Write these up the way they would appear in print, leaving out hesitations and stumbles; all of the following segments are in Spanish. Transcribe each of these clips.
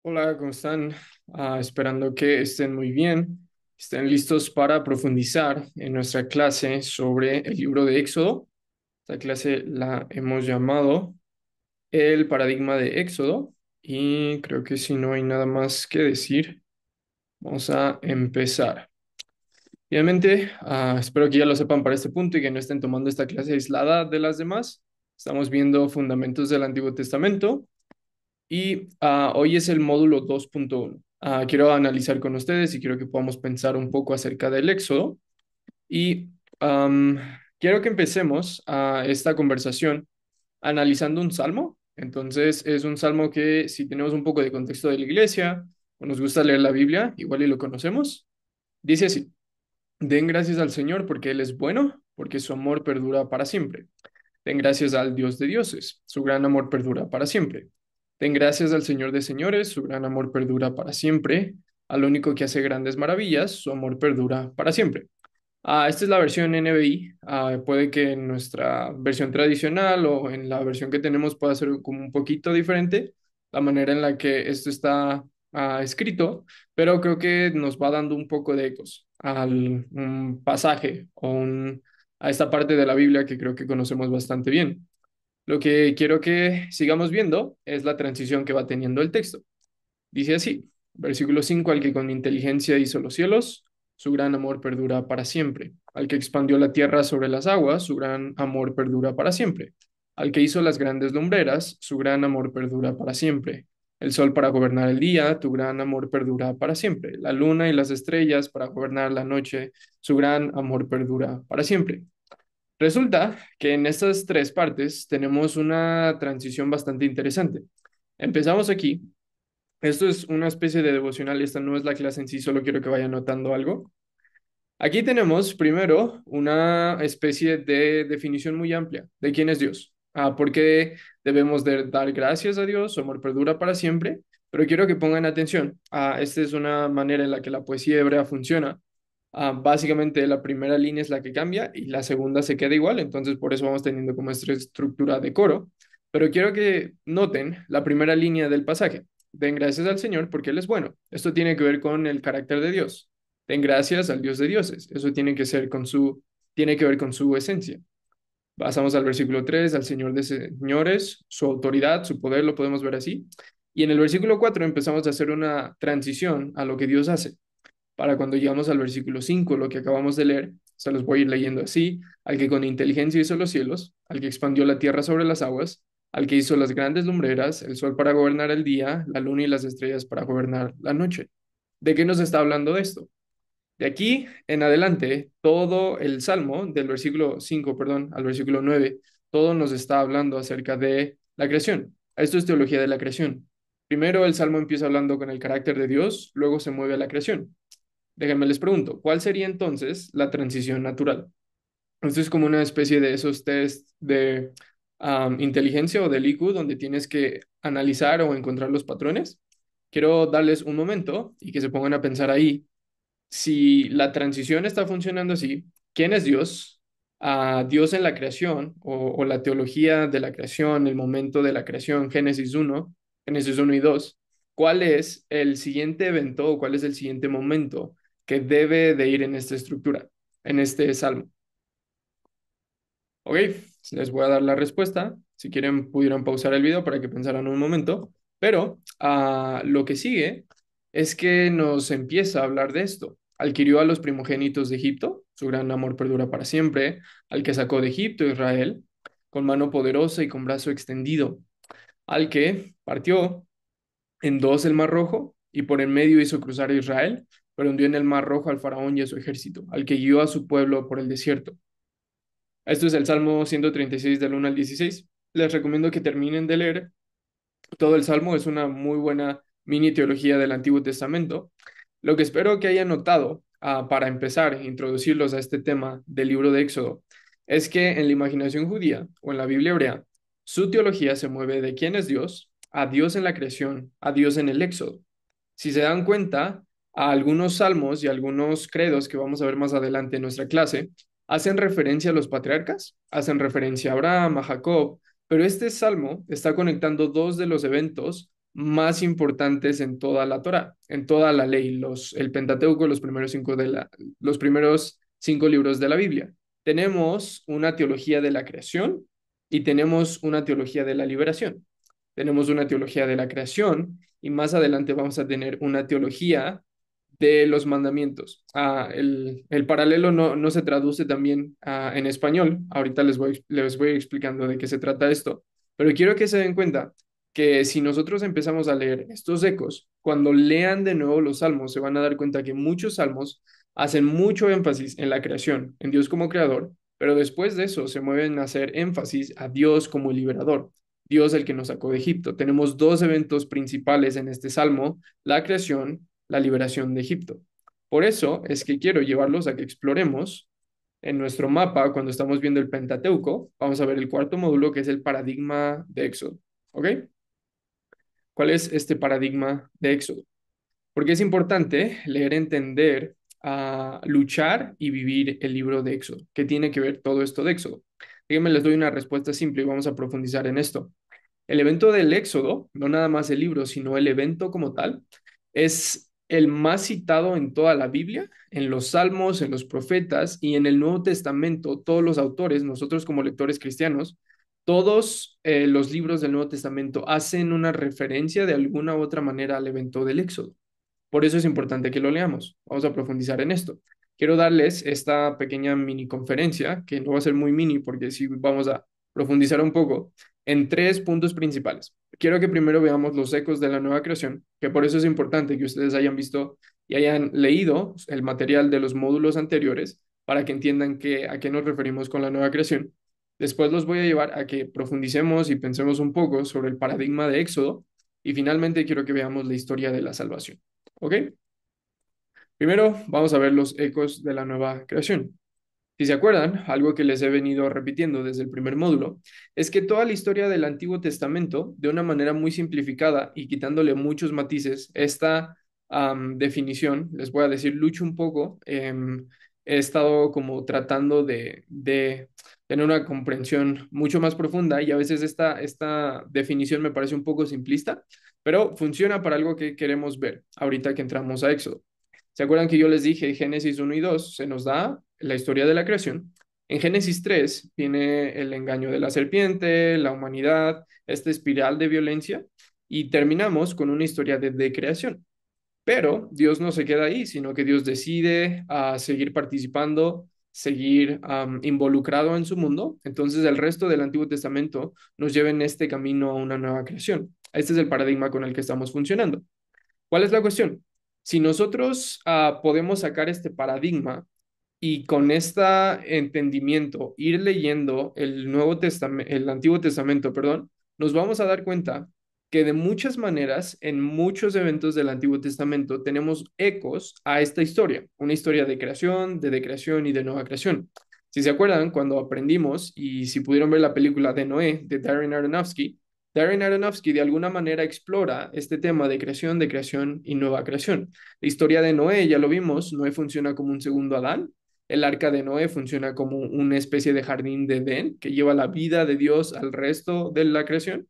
Hola, ¿cómo están? Esperando que estén muy bien, estén listos para profundizar en nuestra clase sobre el libro de Éxodo. Esta clase la hemos llamado El paradigma de Éxodo y creo que si no hay nada más que decir, vamos a empezar. Obviamente, espero que ya lo sepan para este punto y que no estén tomando esta clase aislada de las demás. Estamos viendo fundamentos del Antiguo Testamento y hoy es el módulo 2.1. Quiero analizar con ustedes y quiero que podamos pensar un poco acerca del Éxodo. Y am, quiero que empecemos esta conversación analizando un salmo. Entonces, es un salmo que si tenemos un poco de contexto de la iglesia o nos gusta leer la Biblia, igual y lo conocemos. Dice así: Den gracias al Señor porque Él es bueno, porque su amor perdura para siempre. Den gracias al Dios de dioses, su gran amor perdura para siempre. Den gracias al Señor de señores, su gran amor perdura para siempre. Al único que hace grandes maravillas, su amor perdura para siempre. Esta es la versión NBI. Puede que en nuestra versión tradicional o en la versión que tenemos pueda ser como un poquito diferente la manera en la que esto está escrito, pero creo que nos va dando un poco de ecos al un pasaje a esta parte de la Biblia que creo que conocemos bastante bien. Lo que quiero que sigamos viendo es la transición que va teniendo el texto. Dice así, versículo 5: Al que con inteligencia hizo los cielos, su gran amor perdura para siempre. Al que expandió la tierra sobre las aguas, su gran amor perdura para siempre. Al que hizo las grandes lumbreras, su gran amor perdura para siempre. El sol para gobernar el día, tu gran amor perdura para siempre. La luna y las estrellas para gobernar la noche, su gran amor perdura para siempre. Resulta que en estas tres partes tenemos una transición bastante interesante. Empezamos aquí. Esto es una especie de devocional, esta no es la clase en sí, solo quiero que vayan notando algo. Aquí tenemos primero una especie de definición muy amplia de quién es Dios. ¿Por qué debemos de dar gracias a Dios? Su amor perdura para siempre. Pero quiero que pongan atención. Esta es una manera en la que la poesía hebrea funciona. Básicamente la primera línea es la que cambia y la segunda se queda igual, entonces por eso vamos teniendo como esta estructura de coro. Pero quiero que noten la primera línea del pasaje. Den gracias al Señor porque Él es bueno. Esto tiene que ver con el carácter de Dios. Den gracias al Dios de dioses. Eso tiene que ver con su esencia. Pasamos al versículo 3: al Señor de señores, su autoridad, su poder, lo podemos ver así. Y en el versículo 4 empezamos a hacer una transición a lo que Dios hace. Para cuando llegamos al versículo 5, lo que acabamos de leer, se los voy a ir leyendo así: al que con inteligencia hizo los cielos, al que expandió la tierra sobre las aguas, al que hizo las grandes lumbreras, el sol para gobernar el día, la luna y las estrellas para gobernar la noche. ¿De qué nos está hablando esto? De aquí en adelante, todo el Salmo, del versículo 5, perdón, al versículo 9, todo nos está hablando acerca de la creación. Esto es teología de la creación. Primero el Salmo empieza hablando con el carácter de Dios, luego se mueve a la creación. Déjenme les pregunto, ¿cuál sería entonces la transición natural? Esto es como una especie de esos test de inteligencia o del IQ donde tienes que analizar o encontrar los patrones. Quiero darles un momento y que se pongan a pensar ahí si la transición está funcionando así. ¿Quién es Dios? Dios en la creación o la teología de la creación, el momento de la creación, Génesis uno y 2. ¿Cuál es el siguiente evento o cuál es el siguiente momento que debe de ir en esta estructura, en este salmo? Ok, les voy a dar la respuesta. Si quieren, pudieran pausar el video para que pensaran un momento. Pero lo que sigue es que nos empieza a hablar de esto. Al que hirió a los primogénitos de Egipto, su gran amor perdura para siempre. Al que sacó de Egipto Israel, con mano poderosa y con brazo extendido. Al que partió en dos el mar Rojo y por en medio hizo cruzar a Israel, pero hundió en el mar Rojo al faraón y a su ejército. Al que guió a su pueblo por el desierto. Esto es el Salmo 136 del 1 al 16. Les recomiendo que terminen de leer todo el Salmo. Es una muy buena mini teología del Antiguo Testamento. Lo que espero que hayan notado para empezar a introducirlos a este tema del libro de Éxodo es que en la imaginación judía o en la Biblia hebrea, su teología se mueve de quién es Dios, a Dios en la creación, a Dios en el Éxodo. Si se dan cuenta, a algunos salmos y algunos credos que vamos a ver más adelante en nuestra clase hacen referencia a los patriarcas, hacen referencia a Abraham, a Jacob, pero este salmo está conectando dos de los eventos más importantes en toda la Torá, en toda la ley, el Pentateuco, los primeros 5 libros de la Biblia. Tenemos una teología de la creación y tenemos una teología de la liberación. Tenemos una teología de la creación y más adelante vamos a tener una teología de los mandamientos. El paralelo no se traduce también en español. Ahorita les voy explicando de qué se trata esto. Pero quiero que se den cuenta que si nosotros empezamos a leer estos ecos, cuando lean de nuevo los salmos, se van a dar cuenta que muchos salmos hacen mucho énfasis en la creación, en Dios como creador, pero después de eso se mueven a hacer énfasis a Dios como liberador. Dios el que nos sacó de Egipto. Tenemos dos eventos principales en este salmo, la creación, la liberación de Egipto. Por eso es que quiero llevarlos a que exploremos en nuestro mapa, cuando estamos viendo el Pentateuco, vamos a ver el cuarto módulo que es el paradigma de Éxodo. ¿Ok? ¿Cuál es este paradigma de Éxodo? Porque es importante leer, entender, luchar y vivir el libro de Éxodo. ¿Qué tiene que ver todo esto de Éxodo? Díganme, les doy una respuesta simple y vamos a profundizar en esto. El evento del Éxodo, no nada más el libro, sino el evento como tal, es el más citado en toda la Biblia, en los Salmos, en los profetas y en el Nuevo Testamento. Todos los autores, nosotros como lectores cristianos, todos los libros del Nuevo Testamento hacen una referencia de alguna u otra manera al evento del Éxodo. Por eso es importante que lo leamos. Vamos a profundizar en esto. Quiero darles esta pequeña mini conferencia, que no va a ser muy mini porque sí vamos a profundizar un poco, en 3 puntos principales. Quiero que primero veamos los ecos de la nueva creación, que por eso es importante que ustedes hayan visto y hayan leído el material de los módulos anteriores para que entiendan a qué nos referimos con la nueva creación. Después los voy a llevar a que profundicemos y pensemos un poco sobre el paradigma de Éxodo y finalmente quiero que veamos la historia de la salvación. ¿Ok? Primero vamos a ver los ecos de la nueva creación. Si se acuerdan, algo que les he venido repitiendo desde el primer módulo, es que toda la historia del Antiguo Testamento, de una manera muy simplificada y quitándole muchos matices, esta definición, les voy a decir, lucho un poco, he estado como tratando de tener una comprensión mucho más profunda y a veces esta definición me parece un poco simplista, pero funciona para algo que queremos ver ahorita que entramos a Éxodo. ¿Se acuerdan que yo les dije Génesis 1 y 2 se nos da la historia de la creación? En Génesis 3 viene el engaño de la serpiente, la humanidad, esta espiral de violencia y terminamos con una historia de creación. Pero Dios no se queda ahí, sino que Dios decide seguir participando, seguir involucrado en su mundo. Entonces el resto del Antiguo Testamento nos lleva en este camino a una nueva creación. Este es el paradigma con el que estamos funcionando. ¿Cuál es la cuestión? Si nosotros podemos sacar este paradigma y con este entendimiento ir leyendo el Antiguo Testamento, perdón, nos vamos a dar cuenta que de muchas maneras, en muchos eventos del Antiguo Testamento, tenemos ecos a esta historia, una historia de decreación y de nueva creación. Si se acuerdan, cuando aprendimos y si pudieron ver la película de Noé de Darren Aronofsky de alguna manera explora este tema de creación y nueva creación. La historia de Noé, ya lo vimos, Noé funciona como un segundo Adán. El arca de Noé funciona como una especie de jardín de Edén que lleva la vida de Dios al resto de la creación.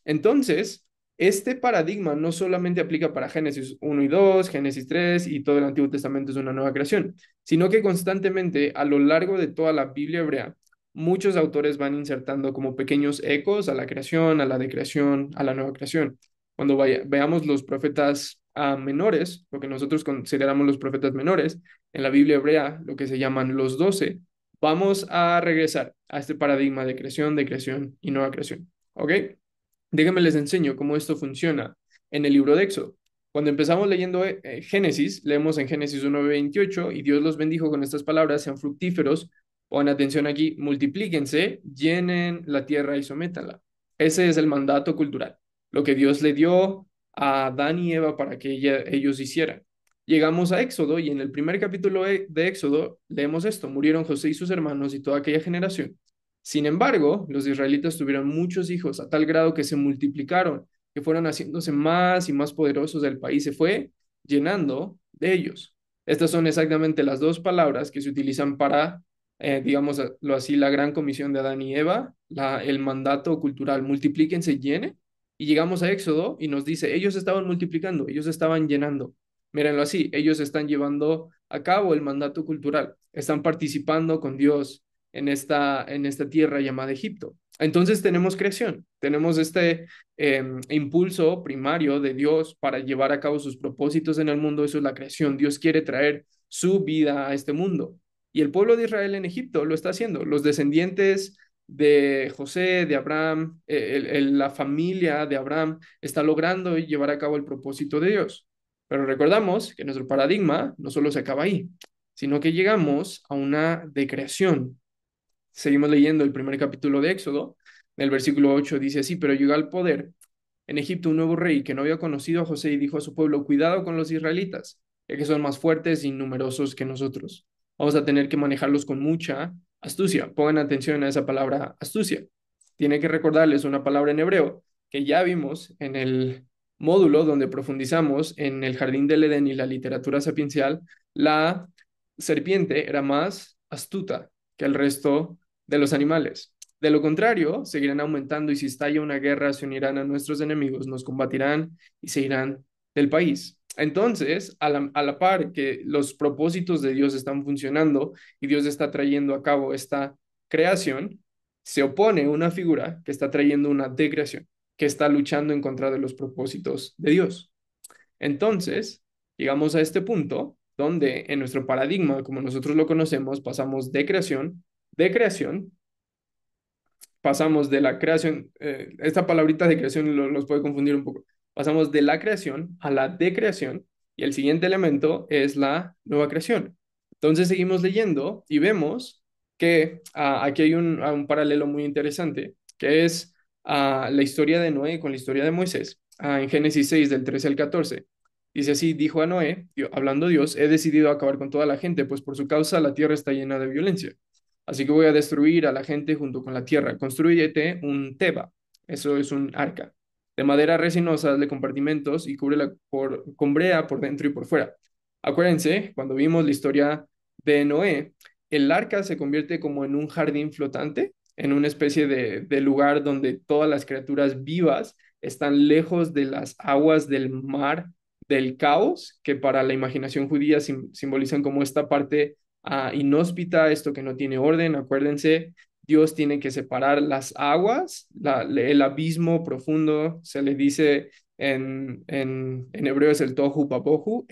Entonces, este paradigma no solamente aplica para Génesis 1 y 2, Génesis 3 y todo el Antiguo Testamento es una nueva creación, sino que constantemente a lo largo de toda la Biblia hebrea, muchos autores van insertando como pequeños ecos a la creación, a la decreación, a la nueva creación. Cuando veamos los profetas menores, lo que nosotros consideramos los profetas menores, en la Biblia hebrea, lo que se llaman los 12, vamos a regresar a este paradigma de creación y nueva creación. ¿Ok? Déjenme les enseño cómo esto funciona en el libro de Éxodo. Cuando empezamos leyendo Génesis, leemos en Génesis 1:28 y Dios los bendijo con estas palabras, sean fructíferos, pongan atención aquí, multiplíquense, llenen la tierra y sométanla. Ese es el mandato cultural, lo que Dios le dio a Adán y Eva para que ellos hicieran. Llegamos a Éxodo y en el primer capítulo de Éxodo leemos esto, murieron José y sus hermanos y toda aquella generación. Sin embargo, los israelitas tuvieron muchos hijos a tal grado que se multiplicaron, que fueron haciéndose más y más poderosos del país, se fue llenando de ellos. Estas son exactamente las dos palabras que se utilizan para, digámoslo así, la gran comisión de Adán y Eva, el mandato cultural, multiplíquense, llenen, Y llegamos a Éxodo y nos dice, ellos estaban multiplicando, ellos estaban llenando. Mírenlo así, ellos están llevando a cabo el mandato cultural, están participando con Dios en esta tierra llamada Egipto. Entonces tenemos creación, tenemos este impulso primario de Dios para llevar a cabo sus propósitos en el mundo, eso es la creación. Dios quiere traer su vida a este mundo. Y el pueblo de Israel en Egipto lo está haciendo. Los descendientes de José, de Abraham, la familia de Abraham está logrando llevar a cabo el propósito de Dios. Pero recordamos que nuestro paradigma no solo se acaba ahí, sino que llegamos a una decreación. Seguimos leyendo el primer capítulo de Éxodo. En el versículo 8 dice así, pero llegó al poder en Egipto un nuevo rey que no había conocido a José y dijo a su pueblo, cuidado con los israelitas, ya que son más fuertes y numerosos que nosotros. Vamos a tener que manejarlos con mucha astucia. Pongan atención a esa palabra astucia. Tiene que recordarles una palabra en hebreo que ya vimos en el módulo donde profundizamos en el jardín del Edén y la literatura sapiencial. La serpiente era más astuta que el resto de los animales. De lo contrario, seguirán aumentando y si estalla una guerra, se unirán a nuestros enemigos, nos combatirán y se irán del país. Entonces, a la par que los propósitos de Dios están funcionando y Dios está trayendo a cabo esta creación, se opone una figura que está trayendo una decreación, que está luchando en contra de los propósitos de Dios. Entonces, llegamos a este punto donde en nuestro paradigma, como nosotros lo conocemos, pasamos de creación, pasamos de la creación, esta palabrita de creación los puede confundir un poco, pasamos de la creación a la decreación y el siguiente elemento es la nueva creación. Entonces seguimos leyendo y vemos que aquí hay un paralelo muy interesante, que es la historia de Noé con la historia de Moisés, en Génesis 6 del 13 al 14. Dice así, dijo a Noé, hablando Dios, he decidido acabar con toda la gente, pues por su causa la tierra está llena de violencia. Así que voy a destruir a la gente junto con la tierra. Construyete un teba, eso es un arca, de madera resinosa, de compartimentos y cúbrela con brea por dentro y por fuera. Acuérdense, cuando vimos la historia de Noé, el arca se convierte como en un jardín flotante, en una especie de lugar donde todas las criaturas vivas están lejos de las aguas del mar, del caos, que para la imaginación judía simbolizan como esta parte inhóspita, esto que no tiene orden. Acuérdense, Dios tiene que separar las aguas, el abismo profundo, se le dice en hebreo es el tohu babohu,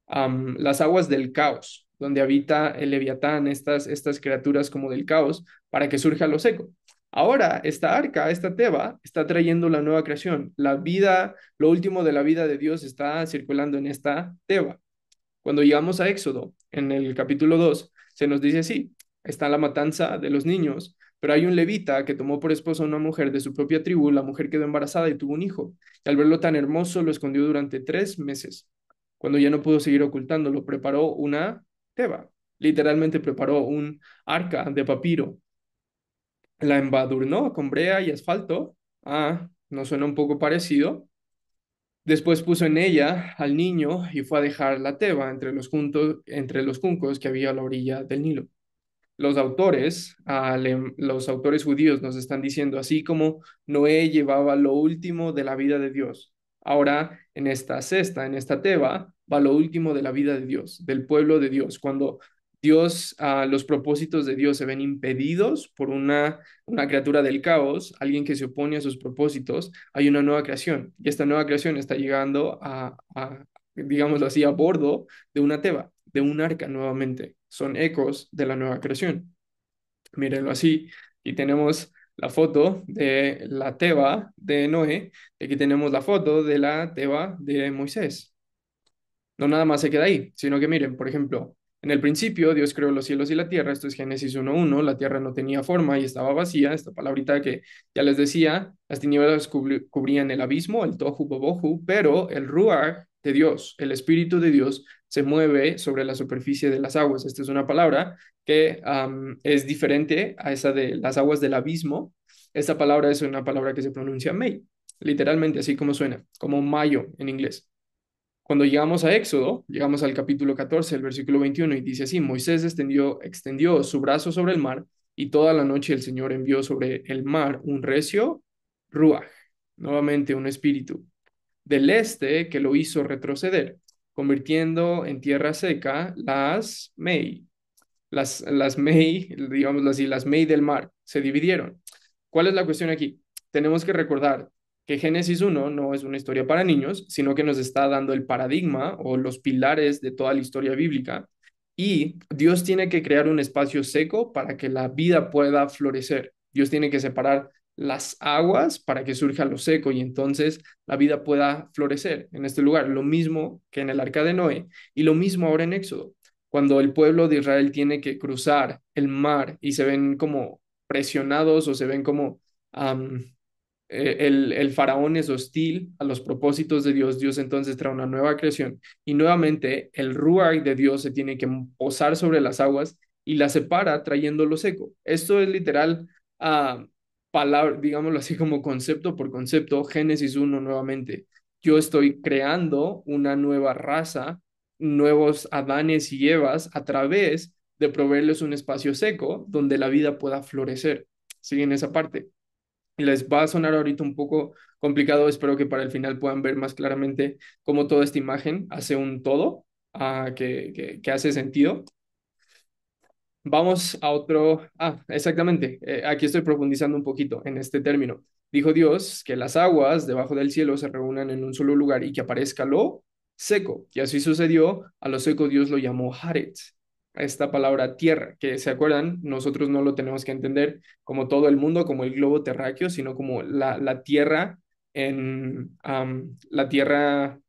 las aguas del caos, donde habita el leviatán, estas criaturas como del caos, para que surja lo seco. Ahora, esta arca, esta teba, está trayendo la nueva creación. La vida, lo último de la vida de Dios está circulando en esta teba. Cuando llegamos a Éxodo, en el capítulo 2 se nos dice así, está la matanza de los niños, pero hay un levita que tomó por esposa a una mujer de su propia tribu, la mujer quedó embarazada y tuvo un hijo, y al verlo tan hermoso lo escondió durante 3 meses. Cuando ya no pudo seguir ocultándolo, preparó una teba, literalmente preparó un arca de papiro, la embadurnó con brea y asfalto. ¿No suena un poco parecido? Después puso en ella al niño y fue a dejar la teba entre los juncos que había a la orilla del Nilo. Los autores judíos nos están diciendo, así como Noé llevaba lo último de la vida de Dios, ahora en esta cesta, en esta teba, va lo último de la vida de Dios, del pueblo de Dios. Cuando los propósitos de Dios se ven impedidos por una criatura del caos, alguien que se opone a sus propósitos, hay una nueva creación. Y esta nueva creación está llegando digámoslo así, a bordo de una teba, de un arca nuevamente. Son ecos de la nueva creación. Mírenlo así. Y tenemos la foto de la teba de Noé. Y aquí tenemos la foto de la teba de Moisés. No nada más se queda ahí, sino que miren, por ejemplo, en el principio Dios creó los cielos y la tierra, esto es Génesis 1:1, la tierra no tenía forma y estaba vacía, esta palabrita que ya les decía, las tinieblas cubrían el abismo, el tohu bobohu, pero el ruach de Dios, el Espíritu de Dios, se mueve sobre la superficie de las aguas. Esta es una palabra que es diferente a esa de las aguas del abismo. Esta palabra es una palabra que se pronuncia May, literalmente así como suena, como mayo en inglés. Cuando llegamos a Éxodo, llegamos al capítulo 14, el versículo 21, y dice así, Moisés extendió su brazo sobre el mar, y toda la noche el Señor envió sobre el mar un recio ruaj. nuevamente un espíritu, del este que lo hizo retroceder, convirtiendo en tierra seca las Mei. Las Mei, digámoslo así, las Mei del mar, se dividieron. ¿Cuál es la cuestión aquí? Tenemos que recordar que Génesis 1 no es una historia para niños, sino que nos está dando el paradigma o los pilares de toda la historia bíblica. Y Dios tiene que crear un espacio seco para que la vida pueda florecer. Dios tiene que separar las aguas para que surja lo seco y entonces la vida pueda florecer en este lugar. Lo mismo que en el arca de Noé y lo mismo ahora en Éxodo cuando el pueblo de Israel tiene que cruzar el mar y se ven como presionados o se ven como um, el faraón es hostil a los propósitos de Dios, Dios entonces trae una nueva creación y nuevamente el ruach de Dios se tiene que posar sobre las aguas y la separa trayéndolo seco. Esto es literal, palabra, digámoslo así como concepto por concepto, Génesis 1 nuevamente. Yo estoy creando una nueva raza, nuevos Adanes y Evas a través de proveerles un espacio seco donde la vida pueda florecer. Siguen esa parte. Y les va a sonar ahorita un poco complicado, espero que para el final puedan ver más claramente cómo toda esta imagen hace un todo que hace sentido. Vamos a otro. Exactamente. Aquí estoy profundizando un poquito en este término. Dijo Dios que las aguas debajo del cielo se reúnan en un solo lugar y que aparezca lo seco. Y así sucedió. A lo seco Dios lo llamó Haret. A esta palabra tierra, que se acuerdan, nosotros no lo tenemos que entender como todo el mundo, como el globo terráqueo, sino como la tierra la tierra,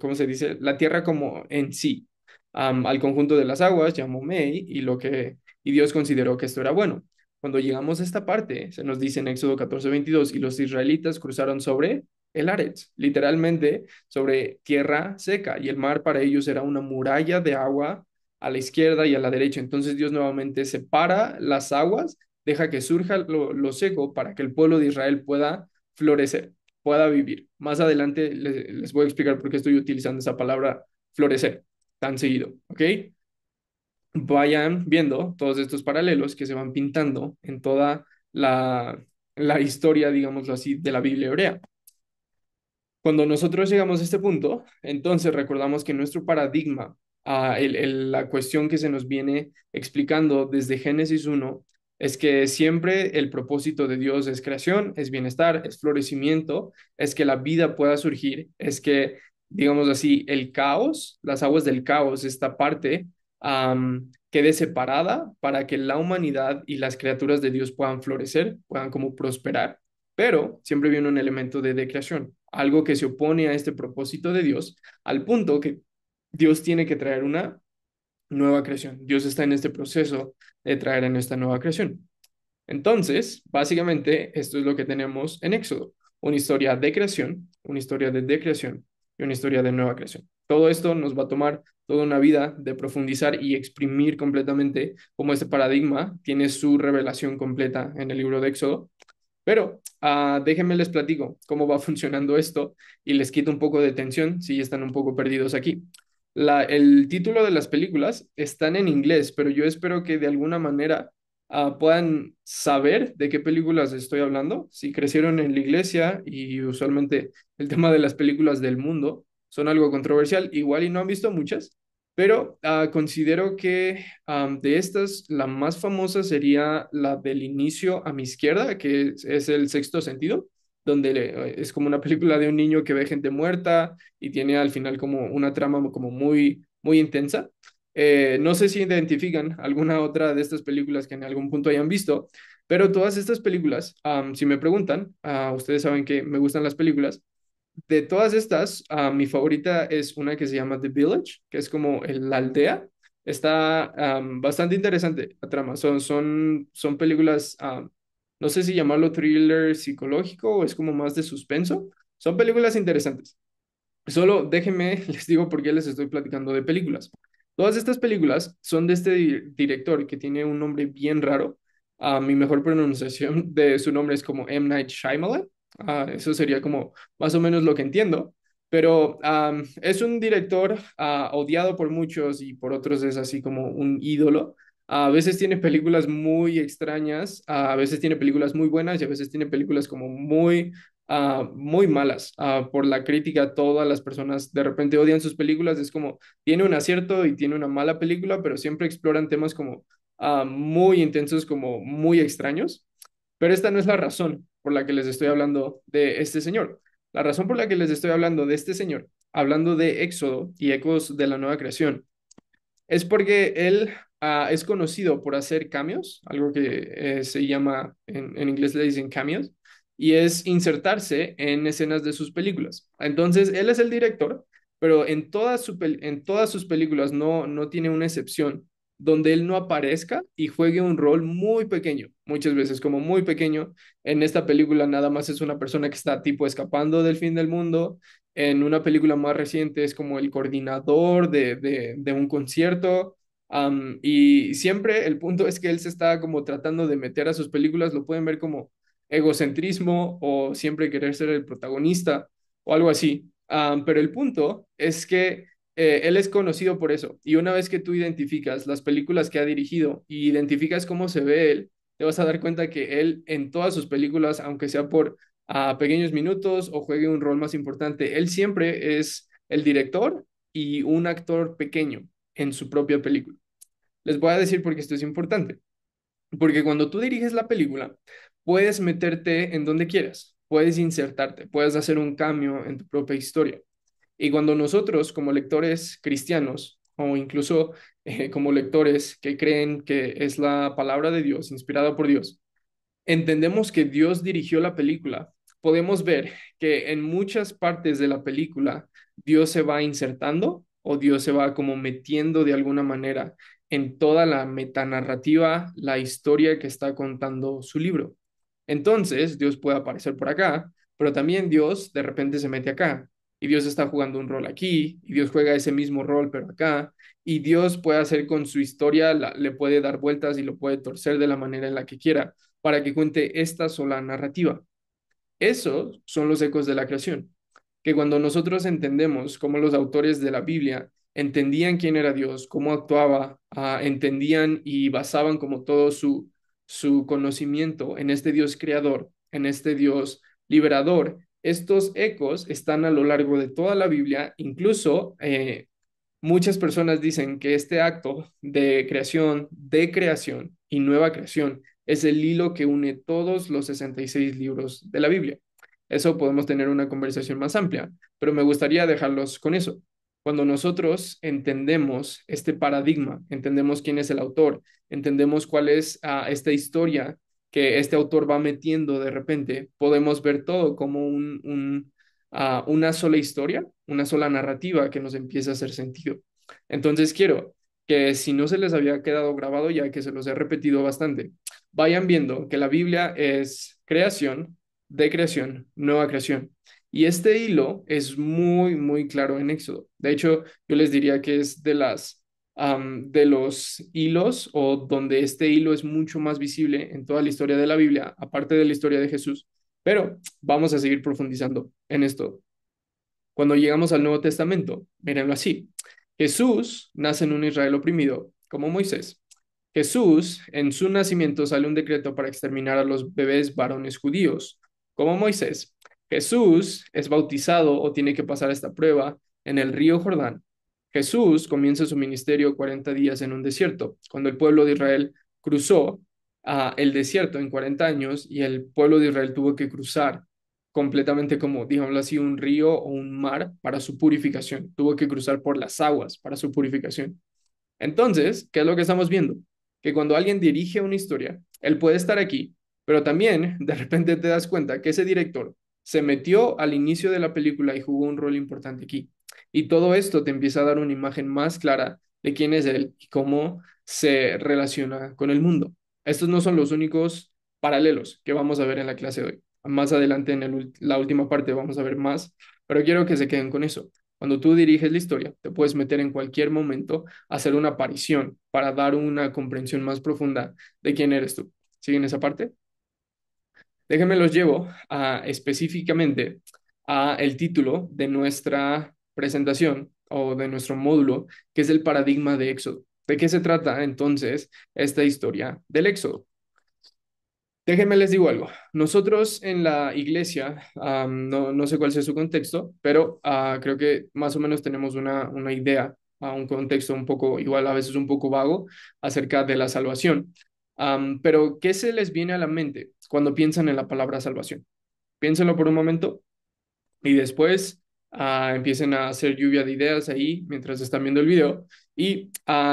¿cómo se dice? La tierra como en sí al conjunto de las aguas, llamó Mei, y Dios consideró que esto era bueno. Cuando llegamos a esta parte, se nos dice en Éxodo 14:22, y los israelitas cruzaron sobre el Aretz, literalmente sobre tierra seca, y el mar para ellos era una muralla de agua a la izquierda y a la derecha. Entonces Dios nuevamente separa las aguas, deja que surja lo seco para que el pueblo de Israel pueda florecer, pueda vivir. Más adelante les voy a explicar por qué estoy utilizando esa palabra florecer tan seguido, ¿ok? Vayan viendo todos estos paralelos que se van pintando en toda la historia, digámoslo así, de la Biblia hebrea. Cuando nosotros llegamos a este punto, entonces recordamos que nuestro paradigma, la cuestión que se nos viene explicando desde Génesis 1, es que siempre el propósito de Dios es creación, es bienestar, es florecimiento, es que la vida pueda surgir, es que, digamos así, el caos, las aguas del caos, esta parte, quede separada para que la humanidad y las criaturas de Dios puedan florecer, puedan como prosperar, pero siempre viene un elemento de decreación, algo que se opone a este propósito de Dios, al punto que Dios tiene que traer una nueva creación. Dios está en este proceso de traer en esta nueva creación. Entonces, básicamente, esto es lo que tenemos en Éxodo, una historia de creación, una historia de decreación y una historia de nueva creación. Todo esto nos va a tomar toda una vida de profundizar y exprimir completamente cómo este paradigma tiene su revelación completa en el libro de Éxodo, pero déjenme les platico cómo va funcionando esto y les quito un poco de tensión si están un poco perdidos aquí. El título de las películas están en inglés, pero yo espero que de alguna manera puedan saber de qué películas estoy hablando. Si crecieron en la iglesia y usualmente el tema de las películas del mundo son algo controversial, igual y no han visto muchas, pero considero que de estas, la más famosa sería la del inicio a mi izquierda, que es el sexto sentido, donde es como una película de un niño que ve gente muerta y tiene al final como una trama como muy, muy intensa. No sé si identifican alguna otra de estas películas que en algún punto hayan visto, pero todas estas películas, si me preguntan, ustedes saben que me gustan las películas, de todas estas, mi favorita es una que se llama The Village, que es como la aldea. Está bastante interesante la trama. Son películas, no sé si llamarlo thriller psicológico o es como más de suspenso. Son películas interesantes. Solo déjenme, les digo por qué les estoy platicando de películas. Todas estas películas son de este director que tiene un nombre bien raro. Mi mejor pronunciación de su nombre es como M. Night Shyamalan. Eso sería como más o menos lo que entiendo. Pero es un director odiado por muchos y por otros es así como un ídolo. A veces tiene películas muy extrañas, a veces tiene películas muy buenas y a veces tiene películas como muy muy malas por la crítica. Todas las personas de repente odian sus películas. Es como, tiene un acierto y tiene una mala película, pero siempre exploran temas como muy intensos, como muy extraños. Pero esta no es la razón por la que les estoy hablando de este señor. La razón por la que les estoy hablando de este señor, hablando de Éxodo y ecos de la nueva creación, es porque él es conocido por hacer cameos, algo que se llama, en inglés le dicen cameos, y es insertarse en escenas de sus películas. Entonces, él es el director, pero en todas sus películas no tiene una excepción donde él no aparezca y juegue un rol muy pequeño, muchas veces como muy pequeño. En esta película nada más es una persona que está tipo escapando del fin del mundo. En una película más reciente es como el coordinador de un concierto. Y siempre el punto es que él se está como tratando de meter a sus películas, lo pueden ver como egocentrismo o siempre querer ser el protagonista o algo así. Pero el punto es que él es conocido por eso. Y una vez que tú identificas las películas que ha dirigido y identificas cómo se ve él, te vas a dar cuenta que él en todas sus películas, aunque sea por pequeños minutos o juegue un rol más importante, él siempre es el director y un actor pequeño en su propia película. Les voy a decir por qué esto es importante. Porque cuando tú diriges la película, puedes meterte en donde quieras, puedes insertarte, puedes hacer un cambio en tu propia historia. Y cuando nosotros, como lectores cristianos, o incluso como lectores que creen que es la palabra de Dios, inspirada por Dios, entendemos que Dios dirigió la película, podemos ver que en muchas partes de la película Dios se va insertando o Dios se va como metiendo de alguna manera en toda la metanarrativa, la historia que está contando su libro. Entonces, Dios puede aparecer por acá, pero también Dios de repente se mete acá y Dios está jugando un rol aquí y Dios juega ese mismo rol pero acá y Dios puede hacer con su historia, le puede dar vueltas y lo puede torcer de la manera en la que quiera para que cuente esta sola narrativa. Esos son los ecos de la creación, que cuando nosotros entendemos cómo los autores de la Biblia entendían quién era Dios, cómo actuaba, entendían y basaban como todo su conocimiento en este Dios creador, en este Dios liberador, estos ecos están a lo largo de toda la Biblia, incluso muchas personas dicen que este acto de creación y nueva creación es el hilo que une todos los 66 libros de la Biblia. Eso podemos tener una conversación más amplia, pero me gustaría dejarlos con eso. Cuando nosotros entendemos este paradigma, entendemos quién es el autor, entendemos cuál es esta historia que este autor va metiendo de repente, podemos ver todo como una sola historia, una sola narrativa que nos empieza a hacer sentido. Entonces quiero que si no se les había quedado grabado ya que se los he repetido bastante, vayan viendo que la Biblia es creación, de creación, nueva creación. Y este hilo es muy, muy claro en Éxodo. De hecho, yo les diría que es de los hilos o donde este hilo es mucho más visible en toda la historia de la Biblia, aparte de la historia de Jesús. Pero vamos a seguir profundizando en esto. Cuando llegamos al Nuevo Testamento, mírenlo así. Jesús nace en un Israel oprimido, como Moisés. Jesús, en su nacimiento, sale un decreto para exterminar a los bebés varones judíos, como Moisés. Jesús es bautizado o tiene que pasar esta prueba en el río Jordán. Jesús comienza su ministerio 40 días en un desierto, cuando el pueblo de Israel cruzó el desierto en 40 años y el pueblo de Israel tuvo que cruzar completamente como, digámoslo así, un río o un mar para su purificación. Tuvo que cruzar por las aguas para su purificación. Entonces, ¿qué es lo que estamos viendo? Que cuando alguien dirige una historia, él puede estar aquí, pero también de repente te das cuenta que ese director se metió al inicio de la película y jugó un rol importante aquí. Y todo esto te empieza a dar una imagen más clara de quién es él y cómo se relaciona con el mundo. Estos no son los únicos paralelos que vamos a ver en la clase de hoy. Más adelante en la última parte vamos a ver más, pero quiero que se queden con eso. Cuando tú diriges la historia, te puedes meter en cualquier momento hacer una aparición para dar una comprensión más profunda de quién eres tú. ¿Siguen esa parte? Déjenme los llevo específicamente a el título de nuestra presentación o de nuestro módulo, que es el paradigma de Éxodo. ¿De qué se trata entonces esta historia del Éxodo? Déjenme les digo algo. Nosotros en la iglesia, no sé cuál sea su contexto, pero creo que más o menos tenemos una idea, un contexto un poco, igual a veces un poco vago, acerca de la salvación. Pero, ¿qué se les viene a la mente cuando piensan en la palabra salvación? Piénsenlo por un momento y después empiecen a hacer lluvia de ideas ahí mientras están viendo el video. ¿Y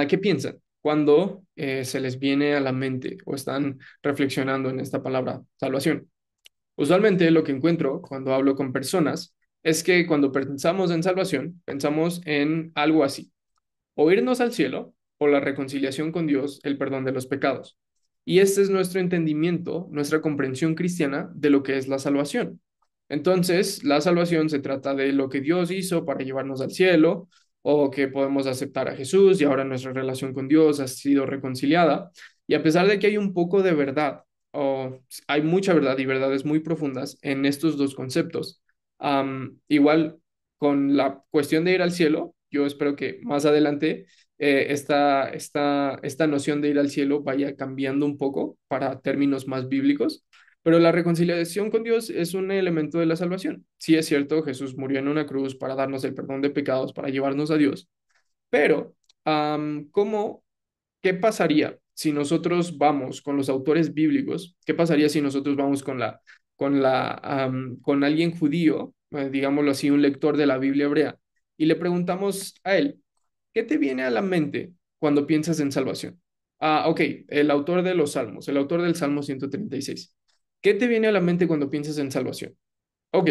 qué piensan cuando se les viene a la mente o están reflexionando en esta palabra salvación? Usualmente lo que encuentro cuando hablo con personas es que cuando pensamos en salvación, pensamos en algo así: o irnos al cielo, o la reconciliación con Dios, el perdón de los pecados. Y este es nuestro entendimiento, nuestra comprensión cristiana de lo que es la salvación. Entonces, la salvación se trata de lo que Dios hizo para llevarnos al cielo, o que podemos aceptar a Jesús y ahora nuestra relación con Dios ha sido reconciliada. Y a pesar de que hay un poco de verdad, o hay mucha verdad y verdades muy profundas en estos dos conceptos, igual con la cuestión de ir al cielo, yo espero que más adelante esta noción de ir al cielo vaya cambiando un poco para términos más bíblicos, pero la reconciliación con Dios es un elemento de la salvación. Sí es cierto, Jesús murió en una cruz para darnos el perdón de pecados, para llevarnos a Dios, pero ¿cómo ¿qué pasaría si nosotros vamos con los autores bíblicos? ¿Qué pasaría si nosotros vamos con alguien judío, digámoslo así, un lector de la Biblia hebrea, y le preguntamos a él, ¿qué te viene a la mente cuando piensas en salvación? Ok, el autor de los Salmos, el autor del Salmo 136. ¿Qué te viene a la mente cuando piensas en salvación? Ok,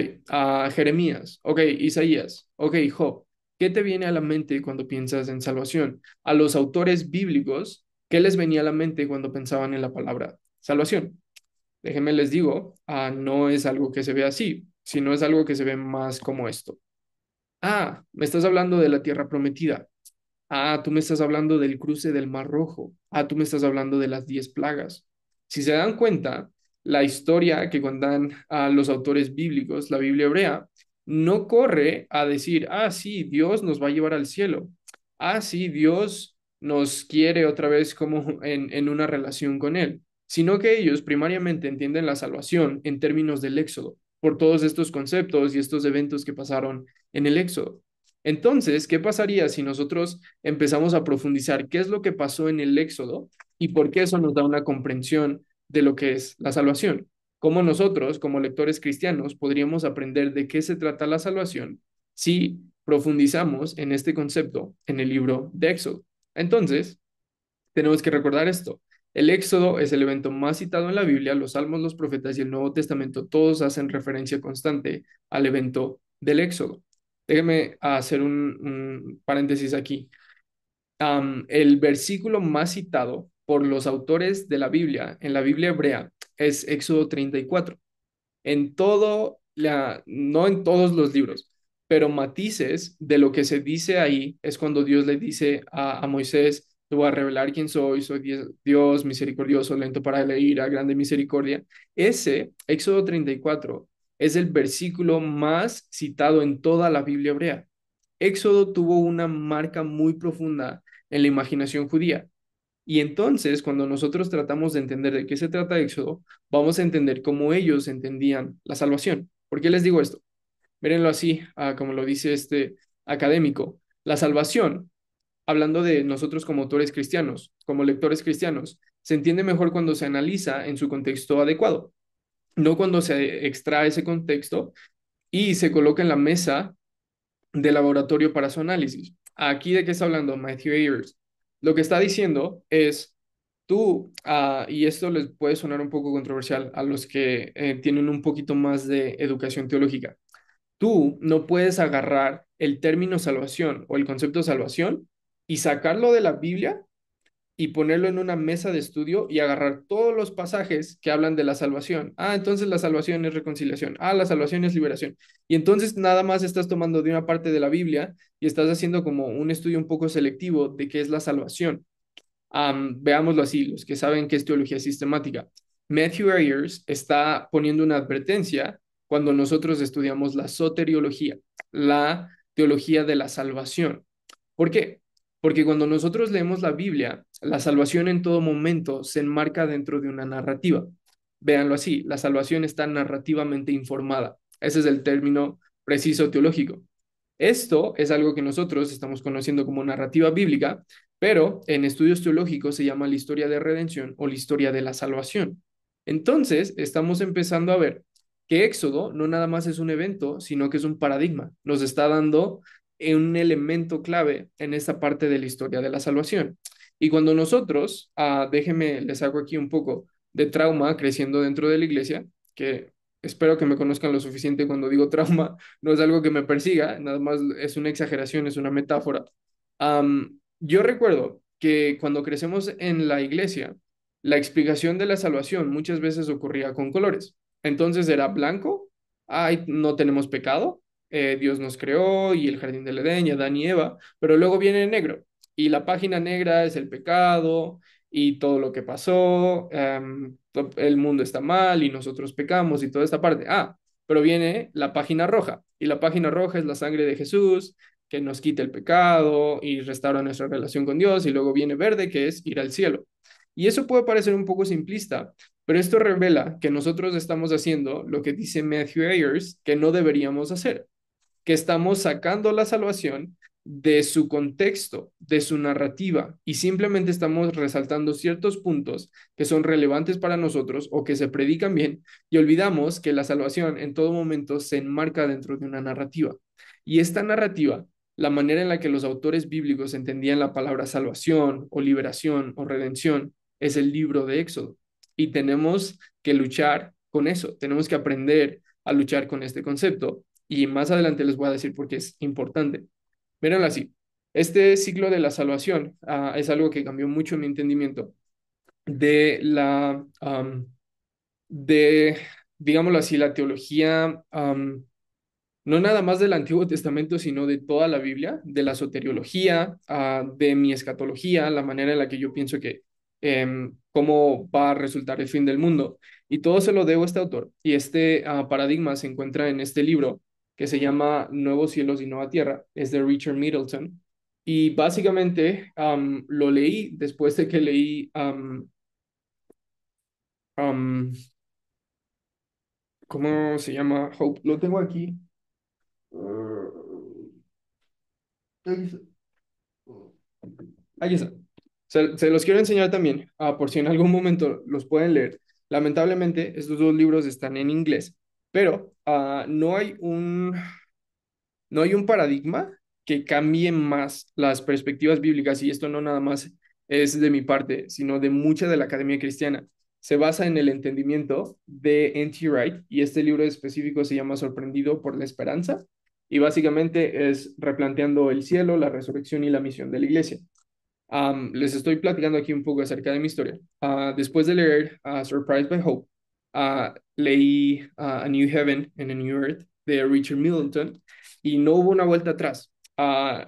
Jeremías, ok, Isaías, ok, Job. ¿Qué te viene a la mente cuando piensas en salvación? A los autores bíblicos, ¿qué les venía a la mente cuando pensaban en la palabra salvación? Déjenme les digo, no es algo que se ve así, sino es algo que se ve más como esto. Me estás hablando de la tierra prometida. Tú me estás hablando del cruce del Mar Rojo. Tú me estás hablando de las 10 plagas. Si se dan cuenta, la historia que cuentan los autores bíblicos, la Biblia hebrea, no corre a decir, sí, Dios nos va a llevar al cielo. Sí, Dios nos quiere otra vez como en una relación con Él, sino que ellos primariamente entienden la salvación en términos del Éxodo, por todos estos conceptos y estos eventos que pasaron en el Éxodo. Entonces, ¿qué pasaría si nosotros empezamos a profundizar qué es lo que pasó en el Éxodo y por qué eso nos da una comprensión de lo que es la salvación? ¿Cómo nosotros, como lectores cristianos, podríamos aprender de qué se trata la salvación si profundizamos en este concepto en el libro de Éxodo? Entonces, tenemos que recordar esto. El Éxodo es el evento más citado en la Biblia. Los Salmos, los profetas y el Nuevo Testamento todos hacen referencia constante al evento del Éxodo. Déjeme hacer un paréntesis aquí. El versículo más citado por los autores de la Biblia en la Biblia hebrea es Éxodo 34. No en todos los libros, pero matices de lo que se dice ahí es cuando Dios le dice a Moisés: te voy a revelar quién soy Dios misericordioso, lento para la ira, grande misericordia. Ese, Éxodo 34, es el versículo más citado en toda la Biblia hebrea. Éxodo tuvo una marca muy profunda en la imaginación judía. Y entonces, cuando nosotros tratamos de entender de qué se trata Éxodo, vamos a entender cómo ellos entendían la salvación. ¿Por qué les digo esto? Mírenlo así, como lo dice este académico. La salvación, hablando de nosotros como autores cristianos, como lectores cristianos, se entiende mejor cuando se analiza en su contexto adecuado, no cuando se extrae ese contexto y se coloca en la mesa de laboratorio para su análisis. Aquí de qué está hablando Matthew Ayers. Lo que está diciendo es y esto les puede sonar un poco controversial a los que tienen un poquito más de educación teológica. Tú no puedes agarrar el término salvación o el concepto de salvación y sacarlo de la Biblia y ponerlo en una mesa de estudio y agarrar todos los pasajes que hablan de la salvación. Entonces la salvación es reconciliación. La salvación es liberación. Y entonces nada más estás tomando de una parte de la Biblia y estás haciendo como un estudio un poco selectivo de qué es la salvación. Veámoslo así, los que saben qué es teología sistemática. Matthew Ayers está poniendo una advertencia cuando nosotros estudiamos la soteriología, la teología de la salvación. ¿Por qué? Porque cuando nosotros leemos la Biblia, la salvación en todo momento se enmarca dentro de una narrativa. véanlo así, la salvación está narrativamente informada. Ese es el término preciso teológico. Esto es algo que nosotros estamos conociendo como narrativa bíblica, pero en estudios teológicos se llama la historia de redención o la historia de la salvación. Entonces, estamos empezando a ver que Éxodo no nada más es un evento, sino que es un paradigma. Nos está dando un elemento clave en esta parte de la historia de la salvación. Y cuando nosotros, déjenme, les hago aquí un poco de trauma creciendo dentro de la iglesia, que espero que me conozcan lo suficiente cuando digo trauma, no es algo que me persiga, nada más es una exageración, es una metáfora. Yo recuerdo que cuando crecemos en la iglesia, la explicación de la salvación muchas veces ocurría con colores. Entonces era blanco, ay, no tenemos pecado, Dios nos creó y el jardín del Edén y Adán y Eva, pero luego viene negro y la página negra es el pecado y todo lo que pasó, el mundo está mal y nosotros pecamos y toda esta parte. Pero viene la página roja y la página roja es la sangre de Jesús que nos quita el pecado y restaura nuestra relación con Dios y luego viene verde que es ir al cielo. Y eso puede parecer un poco simplista, pero esto revela que nosotros estamos haciendo lo que dice Matthew Ayers que no deberíamos hacer, que estamos sacando la salvación de su contexto, de su narrativa, y simplemente estamos resaltando ciertos puntos que son relevantes para nosotros o que se predican bien, y olvidamos que la salvación en todo momento se enmarca dentro de una narrativa. Y esta narrativa, la manera en la que los autores bíblicos entendían la palabra salvación o liberación o redención, es el libro de Éxodo. Y tenemos que luchar con eso, tenemos que aprender a luchar con este concepto y más adelante les voy a decir por qué es importante. Mírenlo así. Este ciclo de la salvación es algo que cambió mucho mi entendimiento de de, digámoslo así, la teología, no nada más del Antiguo Testamento, sino de toda la Biblia, de la soteriología, de mi escatología, la manera en la que yo pienso que cómo va a resultar el fin del mundo. Y todo se lo debo a este autor. Y este paradigma se encuentra en este libro que se llama Nuevos cielos y nueva tierra. Es de Richard Middleton. Y básicamente lo leí después de que leí, um, ¿cómo se llama? Hope. Lo tengo aquí. Uh, Ahí está. Se los quiero enseñar también, por si en algún momento los pueden leer. Lamentablemente, estos dos libros están en inglés, pero no hay un paradigma que cambie más las perspectivas bíblicas, y esto no nada más es de mi parte, sino de mucha de la academia cristiana. Se basa en el entendimiento de N.T. Wright, y este libro específico se llama Sorprendido por la Esperanza, y básicamente es replanteando el cielo, la resurrección y la misión de la iglesia. Les estoy platicando aquí un poco acerca de mi historia. Después de leer Surprised by Hope, leí A New Heaven and a New Earth de Richard Middleton y no hubo una vuelta atrás.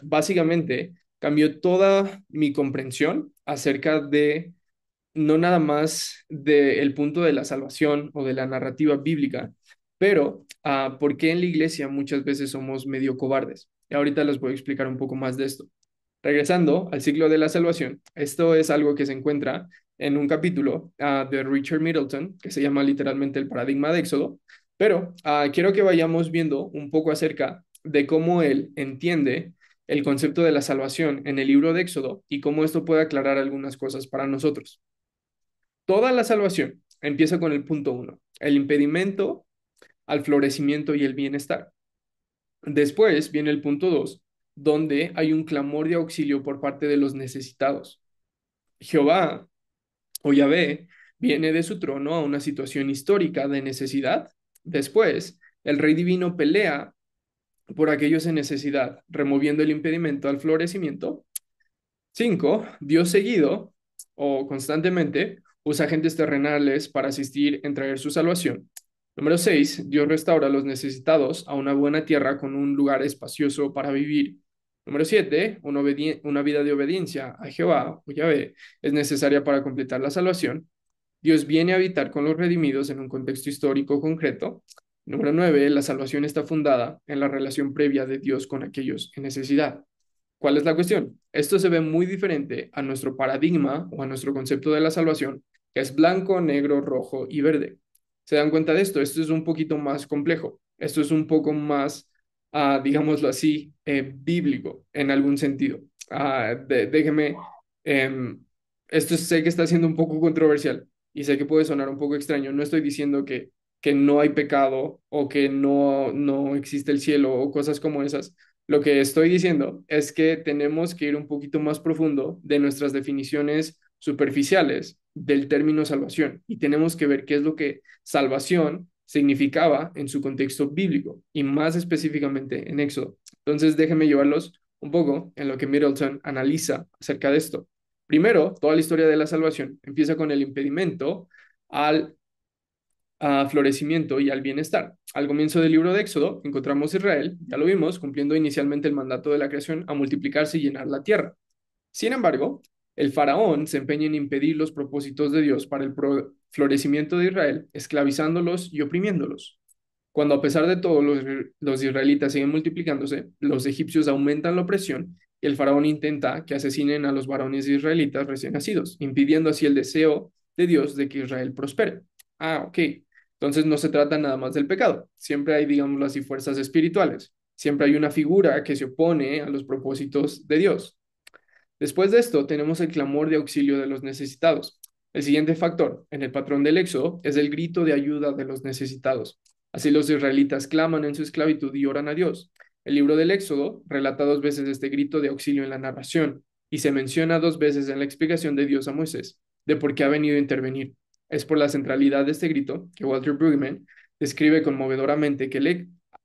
Básicamente cambió toda mi comprensión acerca de no nada más del punto de la salvación o de la narrativa bíblica, pero por qué en la iglesia muchas veces somos medio cobardes. Y ahorita les voy a explicar un poco más de esto. Regresando al ciclo de la salvación, esto es algo que se encuentra en un capítulo de Richard Middleton, que se llama literalmente el paradigma de Éxodo, pero quiero que vayamos viendo un poco acerca de cómo él entiende el concepto de la salvación en el libro de Éxodo y cómo esto puede aclarar algunas cosas para nosotros. Toda la salvación empieza con el punto uno, el impedimento al florecimiento y el bienestar. Después viene el punto 2, donde hay un clamor de auxilio por parte de los necesitados. Jehová o Yahvé viene de su trono a una situación histórica de necesidad. Después, el rey divino pelea por aquellos en necesidad, removiendo el impedimento al florecimiento. 5, Dios seguido o constantemente usa agentes terrenales para asistir en traer su salvación. Número 6, Dios restaura a los necesitados a una buena tierra con un lugar espacioso para vivir. Número 7, una vida de obediencia a Jehová o Yahvé es necesaria para completar la salvación. Dios viene a habitar con los redimidos en un contexto histórico concreto. Número 9, la salvación está fundada en la relación previa de Dios con aquellos en necesidad. ¿Cuál es la cuestión? Esto se ve muy diferente a nuestro paradigma o a nuestro concepto de la salvación, que es blanco, negro, rojo y verde. ¿Se dan cuenta de esto? Esto es un poquito más complejo. Esto es un poco más, digámoslo así, bíblico en algún sentido. Déjeme, em, esto sé que está siendo un poco controversial y sé que puede sonar un poco extraño. No estoy diciendo que no hay pecado o que no existe el cielo o cosas como esas. Lo que estoy diciendo es que tenemos que ir un poquito más profundo de nuestras definiciones superficiales del término salvación y tenemos que ver qué es lo que salvación significaba en su contexto bíblico y más específicamente en Éxodo. Entonces, déjenme llevarlos un poco en lo que Middleton analiza acerca de esto. Primero, toda la historia de la salvación empieza con el impedimento al florecimiento y al bienestar. Al comienzo del libro de Éxodo encontramos a Israel, ya lo vimos, cumpliendo inicialmente el mandato de la creación a multiplicarse y llenar la tierra. Sin embargo, el faraón se empeña en impedir los propósitos de Dios para el florecimiento de Israel, esclavizándolos y oprimiéndolos. Cuando a pesar de todo los israelitas siguen multiplicándose, los egipcios aumentan la opresión y el faraón intenta que asesinen a los varones israelitas recién nacidos, impidiendo así el deseo de Dios de que Israel prospere. Ok. Entonces no se trata nada más del pecado. Siempre hay, digámoslo así, fuerzas espirituales. Siempre hay una figura que se opone a los propósitos de Dios. Después de esto, tenemos el clamor de auxilio de los necesitados. El siguiente factor en el patrón del éxodo es el grito de ayuda de los necesitados. Así los israelitas claman en su esclavitud y oran a Dios. El libro del Éxodo relata dos veces este grito de auxilio en la narración y se menciona dos veces en la explicación de Dios a Moisés de por qué ha venido a intervenir. Es por la centralidad de este grito que Walter Brueggemann describe conmovedoramente que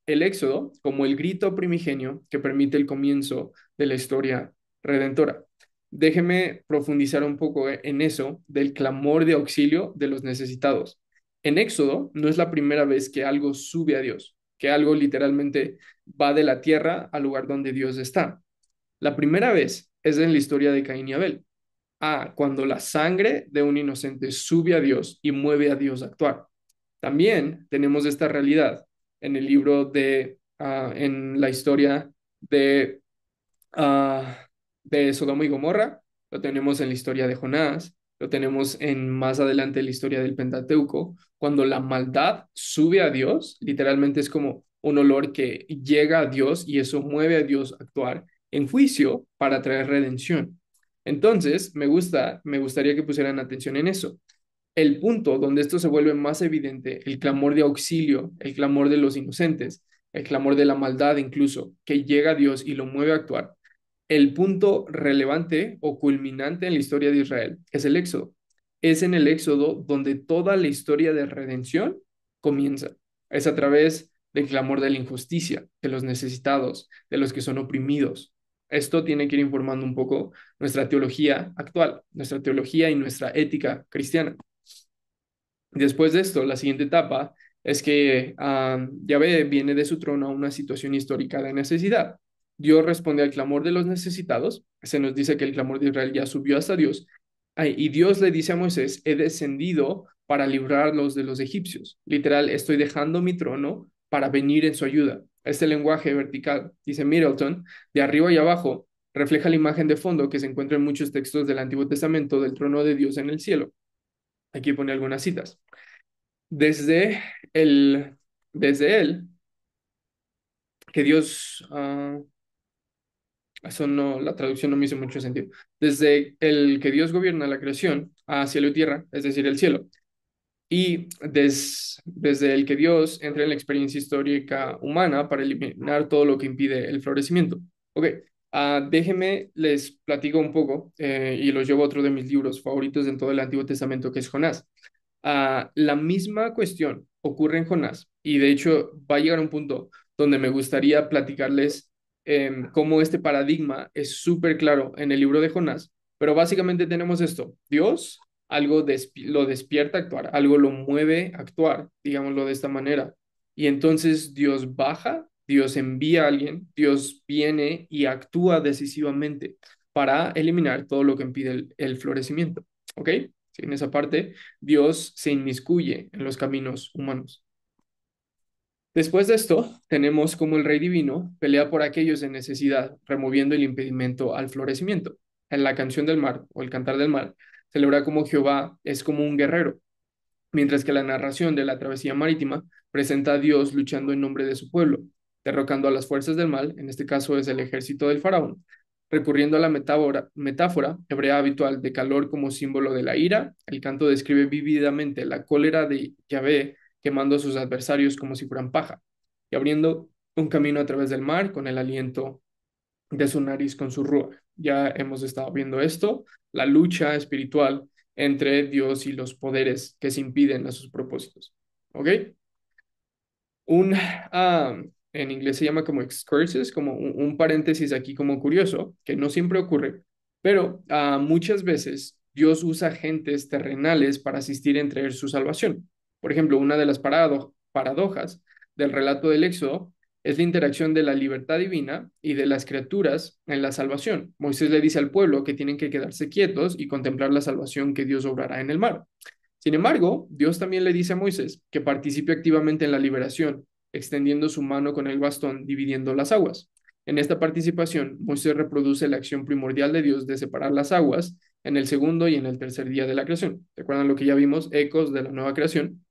el Éxodo como el grito primigenio que permite el comienzo de la historia redentora. Déjeme profundizar un poco en eso del clamor de auxilio de los necesitados. En Éxodo no es la primera vez que algo sube a Dios, que algo literalmente va de la tierra al lugar donde Dios está. La primera vez es en la historia de Caín y Abel. Cuando la sangre de un inocente sube a Dios y mueve a Dios a actuar. También tenemos esta realidad en el libro en la historia de ah, de Sodoma y Gomorra, lo tenemos en la historia de Jonás, lo tenemos en más adelante en la historia del Pentateuco, cuando la maldad sube a Dios, literalmente es como un olor que llega a Dios y eso mueve a Dios a actuar en juicio para traer redención. Entonces, me gustaría que pusieran atención en eso. El punto donde esto se vuelve más evidente, el clamor de auxilio, el clamor de los inocentes, el clamor de la maldad incluso, que llega a Dios y lo mueve a actuar, el punto relevante o culminante en la historia de Israel es el Éxodo. Es en el Éxodo donde toda la historia de redención comienza. Es a través del clamor de la injusticia, de los necesitados, de los que son oprimidos. Esto tiene que ir informando un poco nuestra teología actual, nuestra teología y nuestra ética cristiana. Después de esto, la siguiente etapa es que Yahvé viene de su trono a una situación histórica de necesidad. Dios responde al clamor de los necesitados. Se nos dice que el clamor de Israel ya subió hasta Dios. Y Dios le dice a Moisés, he descendido para librarlos de los egipcios. Literal, estoy dejando mi trono para venir en su ayuda. Este lenguaje vertical, dice Middleton, de arriba y abajo, refleja la imagen de fondo que se encuentra en muchos textos del Antiguo Testamento del trono de Dios en el cielo. Aquí pone algunas citas. Desde el, desde él, que Dios, eso no, la traducción no me hizo mucho sentido. Desde el que Dios gobierna la creación a cielo y tierra, es decir, el cielo, y desde el que Dios entra en la experiencia histórica humana para eliminar todo lo que impide el florecimiento. Ok, déjenme, les platico un poco y los llevo a otro de mis libros favoritos en todo el Antiguo Testamento, que es Jonás. La misma cuestión ocurre en Jonás y de hecho va a llegar a un punto donde me gustaría platicarles cómo este paradigma es súper claro en el libro de Jonás, pero básicamente tenemos esto, Dios algo lo despierta a actuar, algo lo mueve a actuar, digámoslo de esta manera, y entonces Dios baja, Dios envía a alguien, Dios viene y actúa decisivamente para eliminar todo lo que impide el florecimiento, ¿ok? Sí, en esa parte Dios se inmiscuye en los caminos humanos. Después de esto, tenemos como el rey divino pelea por aquellos en necesidad, removiendo el impedimento al florecimiento. En la canción del mar o el cantar del mar, celebra como Jehová es como un guerrero. mientras que la narración de la travesía marítima presenta a Dios luchando en nombre de su pueblo, derrocando a las fuerzas del mal, en este caso es el ejército del faraón, recurriendo a la metáfora hebrea habitual de calor como símbolo de la ira. El canto describe vívidamente la cólera de Yahvé quemando a sus adversarios como si fueran paja y abriendo un camino a través del mar con el aliento de su nariz con su ruach. Ya hemos estado viendo esto, la lucha espiritual entre Dios y los poderes que se impiden a sus propósitos. ¿Ok? un, en inglés se llama como excursus, como un paréntesis aquí como curioso, que no siempre ocurre, pero muchas veces Dios usa agentes terrenales para asistir en traer su salvación. Por ejemplo, una de las paradojas del relato del Éxodo es la interacción de la libertad divina y de las criaturas en la salvación. Moisés le dice al pueblo que tienen que quedarse quietos y contemplar la salvación que Dios obrará en el mar. Sin embargo, Dios también le dice a Moisés que participe activamente en la liberación, extendiendo su mano con el bastón, dividiendo las aguas. En esta participación, Moisés reproduce la acción primordial de Dios de separar las aguas en el segundo y en el tercer día de la creación. ¿Recuerdan lo que ya vimos? Ecos de la nueva creación.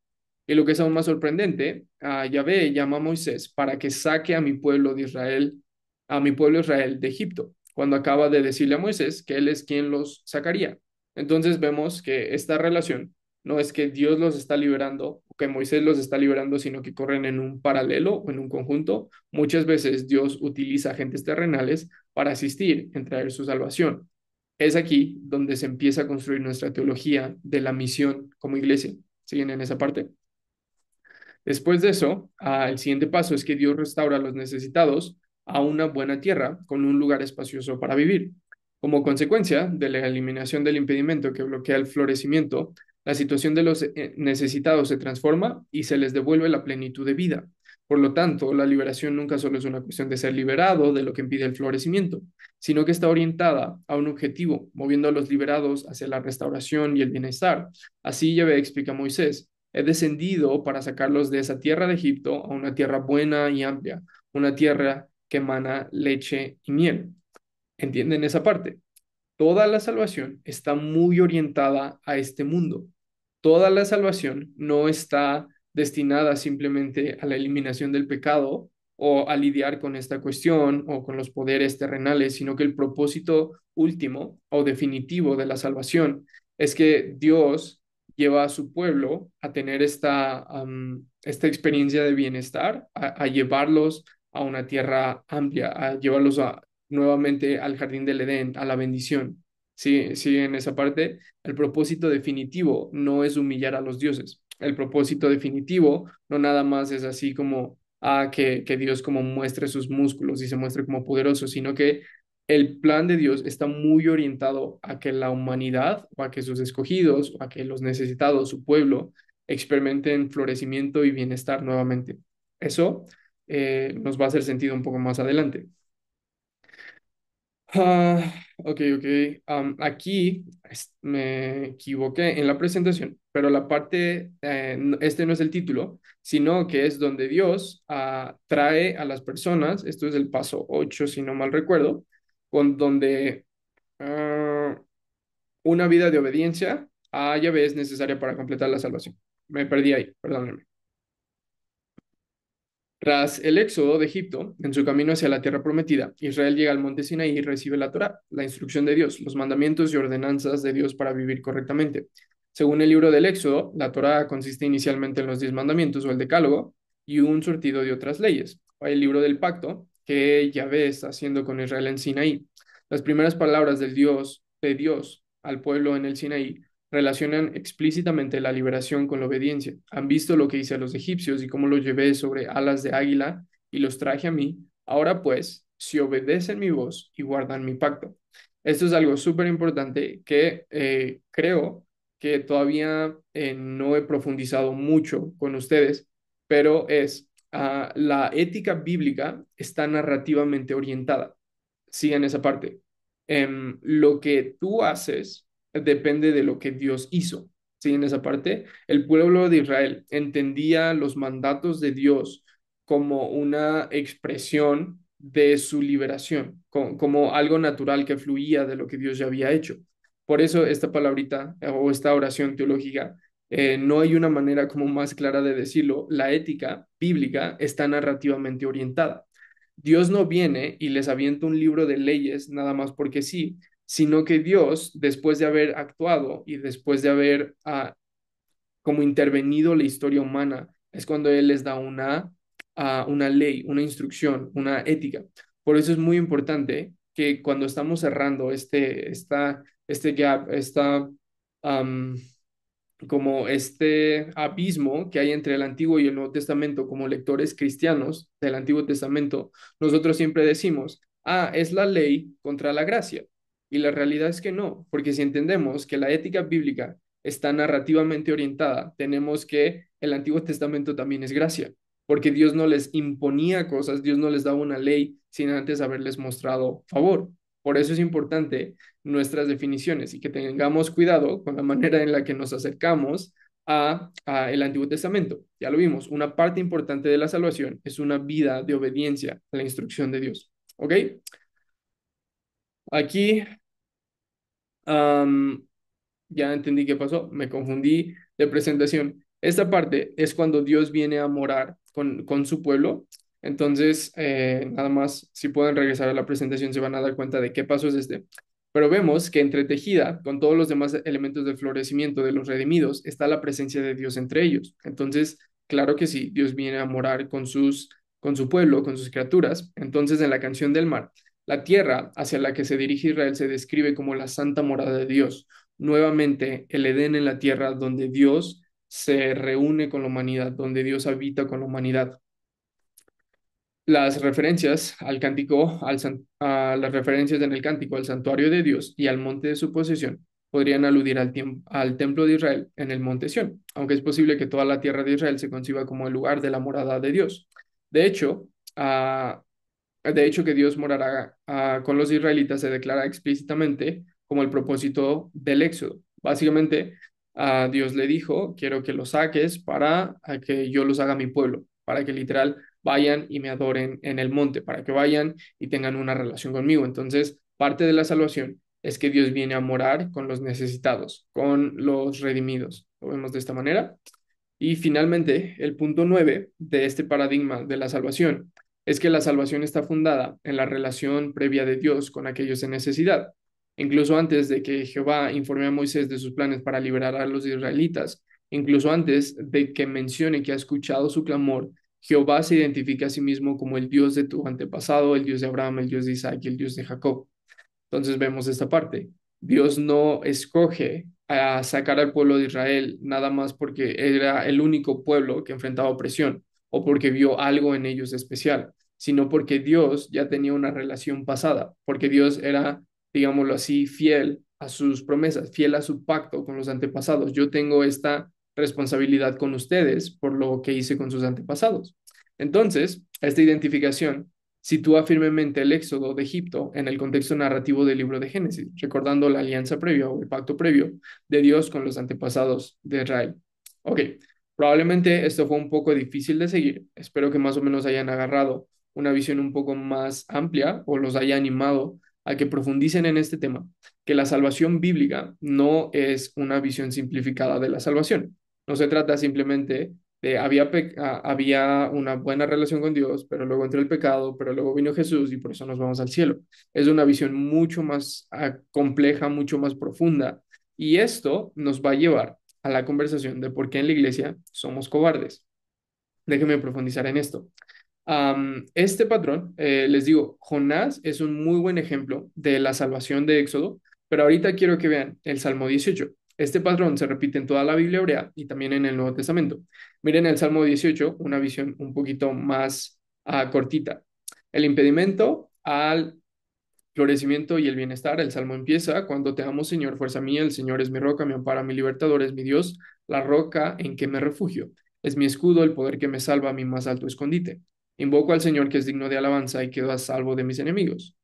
Y lo que es aún más sorprendente, Yahvé llama a Moisés para que saque a mi pueblo de Israel, a mi pueblo Israel de Egipto, cuando acaba de decirle a Moisés que él es quien los sacaría. Entonces vemos que esta relación no es que Dios los está liberando o que Moisés los está liberando, sino que corren en un paralelo o en un conjunto. Muchas veces Dios utiliza agentes terrenales para asistir en traer su salvación. Es aquí donde se empieza a construir nuestra teología de la misión como iglesia. ¿Siguen en esa parte? Después de eso, el siguiente paso es que Dios restaura a los necesitados a una buena tierra con un lugar espacioso para vivir. Como consecuencia de la eliminación del impedimento que bloquea el florecimiento, la situación de los necesitados se transforma y se les devuelve la plenitud de vida. Por lo tanto, la liberación nunca solo es una cuestión de ser liberado de lo que impide el florecimiento, sino que está orientada a un objetivo, moviendo a los liberados hacia la restauración y el bienestar. Así Yahvé explica a Moisés: he descendido para sacarlos de esa tierra de Egipto a una tierra buena y amplia, una tierra que emana leche y miel. ¿Entienden esa parte? Toda la salvación está muy orientada a este mundo. Toda la salvación no está destinada simplemente a la eliminación del pecado o a lidiar con esta cuestión o con los poderes terrenales, sino que el propósito último o definitivo de la salvación es que Dios lleva a su pueblo a tener esta experiencia de bienestar, a llevarlos a una tierra amplia, a llevarlos nuevamente al jardín del Edén, a la bendición. Sí, sí, en esa parte, el propósito definitivo no es humillar a los dioses. El propósito definitivo no nada más es así como que Dios como muestre sus músculos y se muestre como poderoso, sino que el plan de Dios está muy orientado a que la humanidad o a que sus escogidos o a que los necesitados, su pueblo, experimenten florecimiento y bienestar nuevamente. Eso nos va a hacer sentido un poco más adelante. Ok. Aquí me equivoqué en la presentación, pero la parte, este no es el título, sino que es donde Dios trae a las personas, esto es el paso 8 si no mal recuerdo, con donde ah, una vida de obediencia a Yahvé es necesaria para completar la salvación. Me perdí ahí, perdónenme. Tras el éxodo de Egipto, en su camino hacia la tierra prometida, Israel llega al monte Sinaí y recibe la Torá, la instrucción de Dios, los mandamientos y ordenanzas de Dios para vivir correctamente. Según el libro del Éxodo, la Torá consiste inicialmente en los 10 mandamientos o el decálogo y un surtido de otras leyes, o el libro del pacto que Yahvé está haciendo con Israel en Sinaí. Las primeras palabras de Dios al pueblo en el Sinaí relacionan explícitamente la liberación con la obediencia. Han visto lo que hice a los egipcios y cómo los llevé sobre alas de águila y los traje a mí. Ahora pues, si obedecen mi voz y guardan mi pacto. Esto es algo súper importante que creo que todavía no he profundizado mucho con ustedes, pero es la ética bíblica está narrativamente orientada. Sigan esa parte. Lo que tú haces depende de lo que Dios hizo. ¿Sí? En esa parte, el pueblo de Israel entendía los mandatos de Dios como una expresión de su liberación, como algo natural que fluía de lo que Dios ya había hecho. Por eso esta palabrita o esta oración teológica No hay una manera como más clara de decirlo. La ética bíblica está narrativamente orientada. Dios no viene y les avienta un libro de leyes nada más porque sí, sino que Dios, después de haber actuado y después de haber como intervenido la historia humana, es cuando Él les da una ley, una instrucción, una ética. Por eso es muy importante que cuando estamos cerrando este gap, am, como este abismo que hay entre el Antiguo y el Nuevo Testamento, como lectores cristianos del Antiguo Testamento, nosotros siempre decimos, es la ley contra la gracia. Y la realidad es que no, porque si entendemos que la ética bíblica está narrativamente orientada, tenemos que el Antiguo Testamento también es gracia, porque Dios no les imponía cosas, Dios no les daba una ley sin antes haberles mostrado favor. Por eso es importante nuestras definiciones y que tengamos cuidado con la manera en la que nos acercamos a el Antiguo Testamento. Ya lo vimos, una parte importante de la salvación es una vida de obediencia a la instrucción de Dios. ¿Ok? Aquí um, ya entendí qué pasó, me confundí de presentación. Esta parte es cuando Dios viene a morar con su pueblo. Entonces, nada más, si pueden regresar a la presentación, se van a dar cuenta de qué paso es este. Pero vemos que entretejida con todos los demás elementos del florecimiento de los redimidos está la presencia de Dios entre ellos. Entonces, claro que sí, Dios viene a morar con su pueblo, con sus criaturas. Entonces, en la canción del mar, la tierra hacia la que se dirige Israel se describe como la santa morada de Dios, nuevamente el Edén en la tierra donde Dios se reúne con la humanidad, donde Dios habita con la humanidad. Las referencias al cántico, a las referencias en el cántico al santuario de Dios y al monte de su posesión podrían aludir al templo de Israel en el monte Sión, aunque es posible que toda la tierra de Israel se conciba como el lugar de la morada de Dios. De hecho, ah, de hecho, que Dios morará con los israelitas se declara explícitamente como el propósito del éxodo. Básicamente, Dios le dijo, quiero que los saques para que yo los haga mi pueblo, para que literal vayan y me adoren en el monte, para que vayan y tengan una relación conmigo. Entonces, parte de la salvación es que Dios viene a morar con los necesitados, con los redimidos. Lo vemos de esta manera. Y finalmente, el punto 9 de este paradigma de la salvación es que la salvación está fundada en la relación previa de Dios con aquellos en necesidad. Incluso antes de que Jehová informe a Moisés de sus planes para liberar a los israelitas, incluso antes de que mencione que ha escuchado su clamor, Jehová se identifica a sí mismo como el Dios de tu antepasado, el Dios de Abraham, el Dios de Isaac y el Dios de Jacob. Entonces vemos esta parte. Dios no escoge a sacar al pueblo de Israel nada más porque era el único pueblo que enfrentaba opresión o porque vio algo en ellos especial, sino porque Dios ya tenía una relación pasada, porque Dios era, digámoslo así, fiel a sus promesas, fiel a su pacto con los antepasados. Yo tengo esta responsabilidad con ustedes por lo que hice con sus antepasados. Entonces, esta identificación sitúa firmemente el éxodo de Egipto en el contexto narrativo del libro de Génesis, recordando la alianza previa o el pacto previo de Dios con los antepasados de Israel. Ok, probablemente esto fue un poco difícil de seguir. Espero que más o menos hayan agarrado una visión un poco más amplia o los haya animado a que profundicen en este tema, que la salvación bíblica no es una visión simplificada de la salvación. No se trata simplemente había una buena relación con Dios, pero luego entró el pecado, pero luego vino Jesús y por eso nos vamos al cielo. Es una visión mucho más compleja, mucho más profunda. Y esto nos va a llevar a la conversación de por qué en la iglesia somos cobardes. Déjenme profundizar en esto. Este patrón, les digo, Jonás es un muy buen ejemplo de la salvación de Éxodo, pero ahorita quiero que vean el Salmo 18. Este patrón se repite en toda la Biblia hebrea y también en el Nuevo Testamento. Miren el Salmo 18, una visión un poquito más cortita. El impedimento al florecimiento y el bienestar. El Salmo empieza, cuando te amo, Señor, fuerza mía, el Señor es mi roca, mi amparo, mi libertador, es mi Dios, la roca en que me refugio. Es mi escudo, el poder que me salva, mi más alto escondite. Invoco al Señor que es digno de alabanza y quedo a salvo de mis enemigos.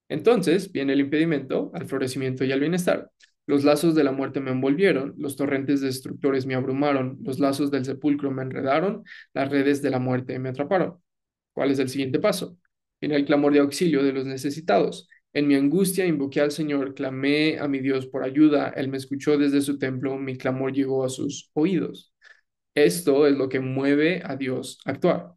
Entonces viene el impedimento al florecimiento y al bienestar. Los lazos de la muerte me envolvieron, los torrentes destructores me abrumaron, los lazos del sepulcro me enredaron, las redes de la muerte me atraparon. ¿Cuál es el siguiente paso? Viene el clamor de auxilio de los necesitados. En mi angustia invoqué al Señor, clamé a mi Dios por ayuda. Él me escuchó desde su templo, mi clamor llegó a sus oídos. Esto es lo que mueve a Dios a actuar.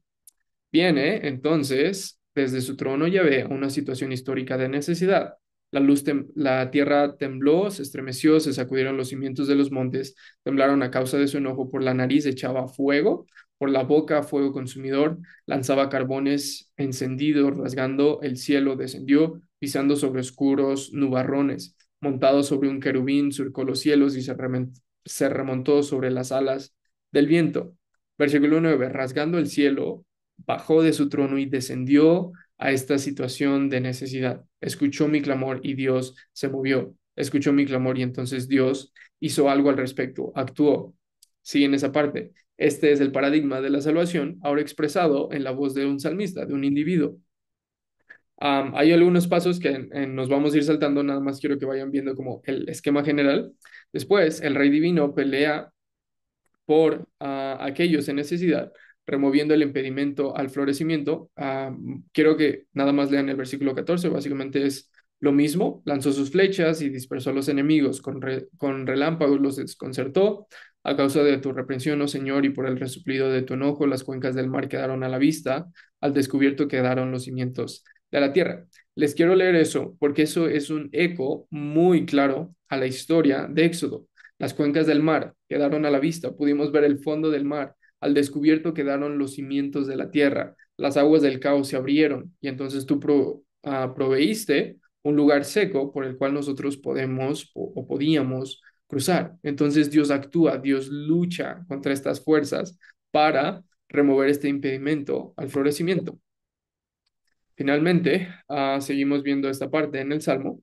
Viene entonces desde su trono Yahvé a una situación histórica de necesidad. La tierra tembló, se estremeció, se sacudieron los cimientos de los montes, temblaron a causa de su enojo, por la nariz echaba fuego, por la boca fuego consumidor, lanzaba carbones encendidos, rasgando el cielo, descendió, pisando sobre oscuros nubarrones, montado sobre un querubín, surcó los cielos y se remontó sobre las alas del viento. Versículo 9, rasgando el cielo, bajó de su trono y descendió a esta situación de necesidad. Escuchó mi clamor y Dios se movió. Escuchó mi clamor y entonces Dios hizo algo al respecto, actuó. Sigue en esa parte. Este es el paradigma de la salvación, ahora expresado en la voz de un salmista, de un individuo. Hay algunos pasos que nos vamos a ir saltando, nada más quiero que vayan viendo como el esquema general. Después, el rey divino pelea por aquellos en necesidad, removiendo el impedimento al florecimiento. Quiero que nada más lean el versículo 14, básicamente es lo mismo, lanzó sus flechas y dispersó a los enemigos, con relámpagos los desconcertó. A causa de tu reprensión, oh Señor, y por el resoplido de tu enojo, las cuencas del mar quedaron a la vista, al descubierto quedaron los cimientos de la tierra. Les quiero leer eso porque eso es un eco muy claro a la historia de Éxodo. Las cuencas del mar quedaron a la vista, pudimos ver el fondo del mar, al descubierto quedaron los cimientos de la tierra, las aguas del caos se abrieron y entonces tú proveíste un lugar seco por el cual nosotros podemos o podíamos cruzar. Entonces Dios actúa, Dios lucha contra estas fuerzas para remover este impedimento al florecimiento. Finalmente, seguimos viendo esta parte en el Salmo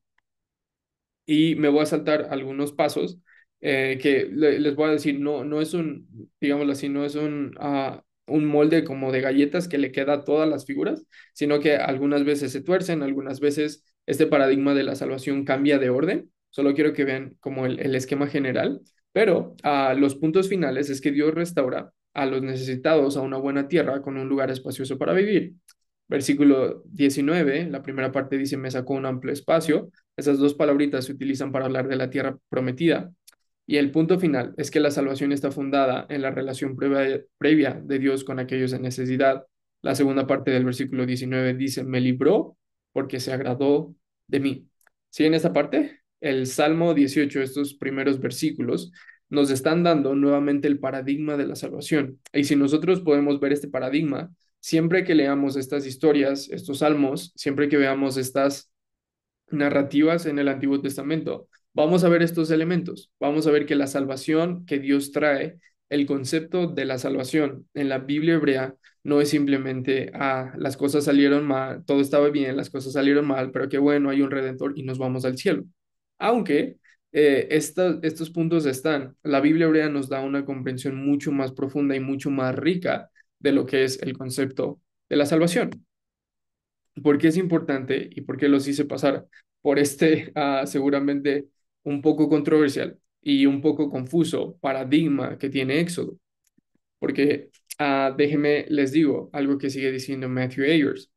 y me voy a saltar algunos pasos que les voy a decir, no es un, digámoslo así, no es un molde como de galletas que le queda a todas las figuras, sino que algunas veces se tuercen, algunas veces este paradigma de la salvación cambia de orden. Solo quiero que vean como el esquema general, pero los puntos finales es que Dios restaura a los necesitados a una buena tierra con un lugar espacioso para vivir. Versículo 19, la primera parte dice, me sacó un amplio espacio. Esas dos palabritas se utilizan para hablar de la tierra prometida. Y el punto final es que la salvación está fundada en la relación previa de Dios con aquellos en necesidad. La segunda parte del versículo 19 dice, me libró porque se agradó de mí. ¿Sí en esta parte? El Salmo 18, estos primeros versículos, nos están dando nuevamente el paradigma de la salvación. Y si nosotros podemos ver este paradigma, siempre que leamos estas historias, estos salmos, siempre que veamos estas narrativas en el Antiguo Testamento, vamos a ver estos elementos. Vamos a ver que la salvación que Dios trae, el concepto de la salvación en la Biblia hebrea no es simplemente, las cosas salieron mal, todo estaba bien, las cosas salieron mal, pero qué bueno, hay un redentor y nos vamos al cielo. Aunque estos puntos están, la Biblia hebrea nos da una comprensión mucho más profunda y mucho más rica de lo que es el concepto de la salvación. ¿Por qué es importante y por qué los hice pasar por este seguramente un poco controversial y un poco confuso paradigma que tiene Éxodo? Porque déjenme les digo algo que sigue diciendo Matthew Ayers.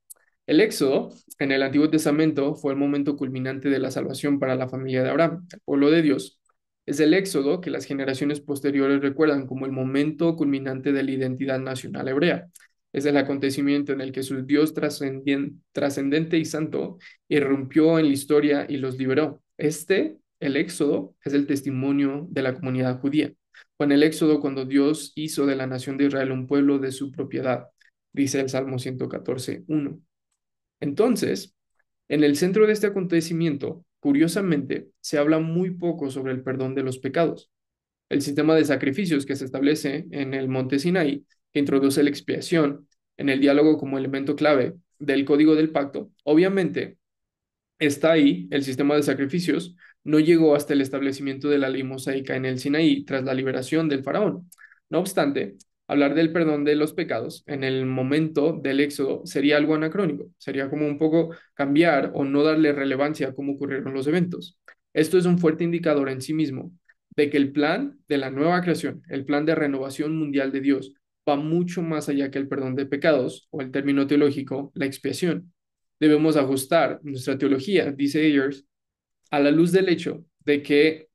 El Éxodo en el Antiguo Testamento fue el momento culminante de la salvación para la familia de Abraham, el pueblo de Dios. Es el Éxodo que las generaciones posteriores recuerdan como el momento culminante de la identidad nacional hebrea. Es el acontecimiento en el que su Dios trascendente y santo irrumpió en la historia y los liberó. El Éxodo, es el testimonio de la comunidad judía. Fue en el Éxodo cuando Dios hizo de la nación de Israel un pueblo de su propiedad, dice el Salmo 114:1. Entonces, en el centro de este acontecimiento, curiosamente, se habla muy poco sobre el perdón de los pecados. El sistema de sacrificios que se establece en el monte Sinaí, que introduce la expiación en el diálogo como elemento clave del código del pacto, obviamente está ahí, el sistema de sacrificios no llegó hasta el establecimiento de la ley mosaica en el Sinaí tras la liberación del faraón. No obstante, hablar del perdón de los pecados en el momento del Éxodo sería algo anacrónico, sería como un poco cambiar o no darle relevancia a cómo ocurrieron los eventos. Esto es un fuerte indicador en sí mismo de que el plan de la nueva creación, el plan de renovación mundial de Dios, va mucho más allá que el perdón de pecados o el término teológico, la expiación. debemos ajustar nuestra teología, dice Ayers, a la luz del hecho de que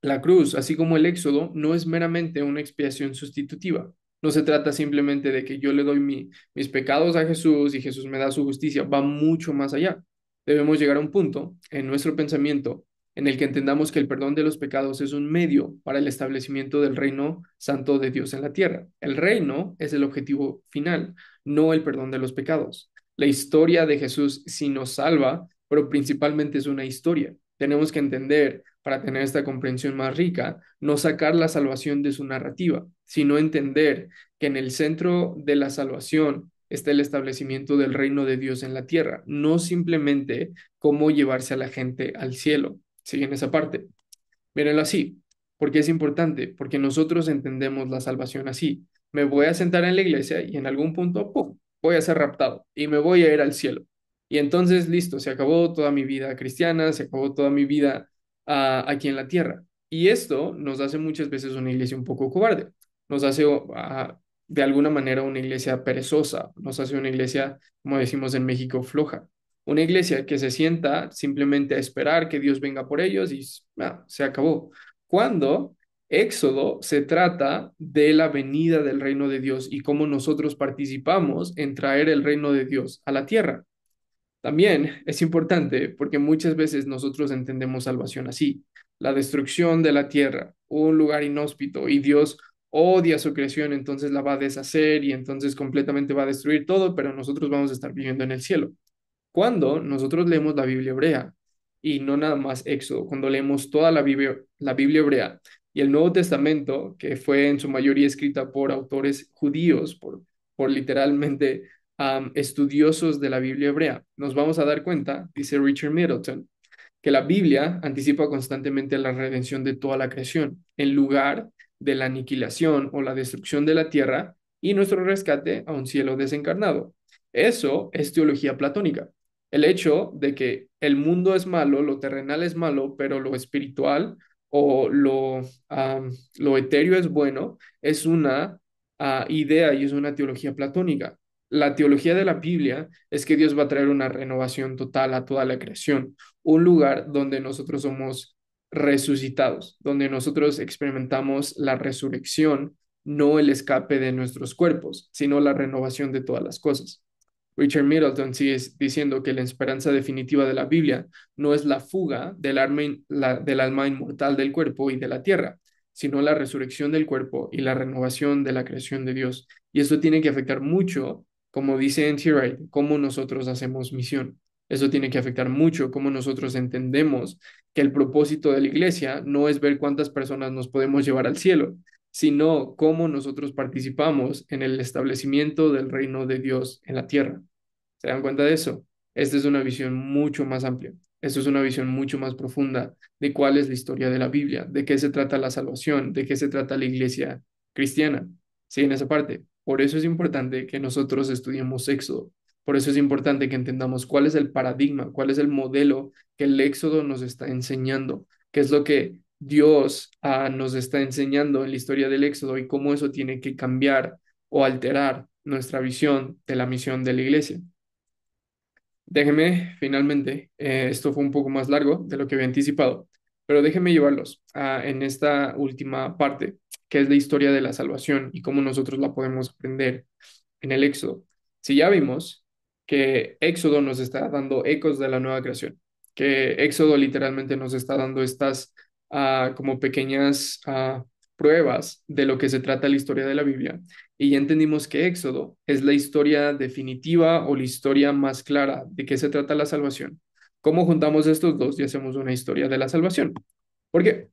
la cruz, así como el éxodo, no es meramente una expiación sustitutiva. No se trata simplemente de que yo le doy mis pecados a Jesús y Jesús me da su justicia. Va mucho más allá. Debemos llegar a un punto en nuestro pensamiento en el que entendamos que el perdón de los pecados es un medio para el establecimiento del reino santo de Dios en la tierra. El reino es el objetivo final, no el perdón de los pecados. La historia de Jesús sí nos salva, pero principalmente es una historia. Tenemos que entender, para tener esta comprensión más rica, no sacar la salvación de su narrativa, sino entender que en el centro de la salvación está el establecimiento del reino de Dios en la tierra, no simplemente cómo llevarse a la gente al cielo. ¿Siguen esa parte? Mírenlo así, porque es importante, porque nosotros entendemos la salvación así. Me voy a sentar en la iglesia y en algún punto, ¡pum!, voy a ser raptado y me voy a ir al cielo. Y entonces, listo, se acabó toda mi vida cristiana, se acabó toda mi vida aquí en la tierra. Y esto nos hace muchas veces una iglesia un poco cobarde, nos hace de alguna manera una iglesia perezosa, nos hace una iglesia, como decimos en México, floja. Una iglesia que se sienta simplemente a esperar que Dios venga por ellos y se acabó. Cuando Éxodo se trata de la venida del reino de Dios y cómo nosotros participamos en traer el reino de Dios a la tierra. También es importante porque muchas veces nosotros entendemos salvación así, la destrucción de la tierra, un lugar inhóspito y Dios odia su creación, entonces la va a deshacer y entonces completamente va a destruir todo, pero nosotros vamos a estar viviendo en el cielo. Cuando nosotros leemos la Biblia hebrea, y no nada más Éxodo, cuando leemos toda la Biblia hebrea y el Nuevo Testamento, que fue en su mayoría escrita por autores judíos, por literalmente estudiosos de la Biblia hebrea, nos vamos a dar cuenta, dice Richard Middleton, que la Biblia anticipa constantemente la redención de toda la creación, en lugar de la aniquilación o la destrucción de la tierra y nuestro rescate a un cielo desencarnado. Eso es teología platónica. El hecho de que el mundo es malo, lo terrenal es malo, pero lo espiritual o lo etéreo es bueno, es una idea y es una teología platónica. La teología de la Biblia es que Dios va a traer una renovación total a toda la creación, un lugar donde nosotros somos resucitados, donde nosotros experimentamos la resurrección, no el escape de nuestros cuerpos, sino la renovación de todas las cosas. Richard Middleton sigue diciendo que la esperanza definitiva de la Biblia no es la fuga del alma inmortal del cuerpo y de la tierra, sino la resurrección del cuerpo y la renovación de la creación de Dios. Y eso tiene que afectar mucho, como dice N.T. Wright, cómo nosotros hacemos misión. Eso tiene que afectar mucho cómo nosotros entendemos que el propósito de la iglesia no es ver cuántas personas nos podemos llevar al cielo, sino cómo nosotros participamos en el establecimiento del reino de Dios en la tierra. ¿Se dan cuenta de eso? Esta es una visión mucho más amplia. Esto es una visión mucho más profunda de cuál es la historia de la Biblia, de qué se trata la salvación, de qué se trata la iglesia cristiana. Sí, en esa parte. Por eso es importante que nosotros estudiemos Éxodo. Por eso es importante que entendamos cuál es el paradigma, cuál es el modelo que el Éxodo nos está enseñando, qué es lo que Dios nos está enseñando en la historia del Éxodo y cómo eso tiene que cambiar o alterar nuestra visión de la misión de la iglesia. Déjeme, finalmente, esto fue un poco más largo de lo que había anticipado, pero déjeme llevarlos en esta última parte, que es la historia de la salvación y cómo nosotros la podemos aprender en el Éxodo. Si ya vimos que Éxodo nos está dando ecos de la nueva creación, que Éxodo literalmente nos está dando estas como pequeñas pruebas de lo que se trata la historia de la Biblia, y ya entendimos que Éxodo es la historia definitiva o la historia más clara de qué se trata la salvación. ¿Cómo juntamos estos dos y hacemos una historia de la salvación? ¿Por qué?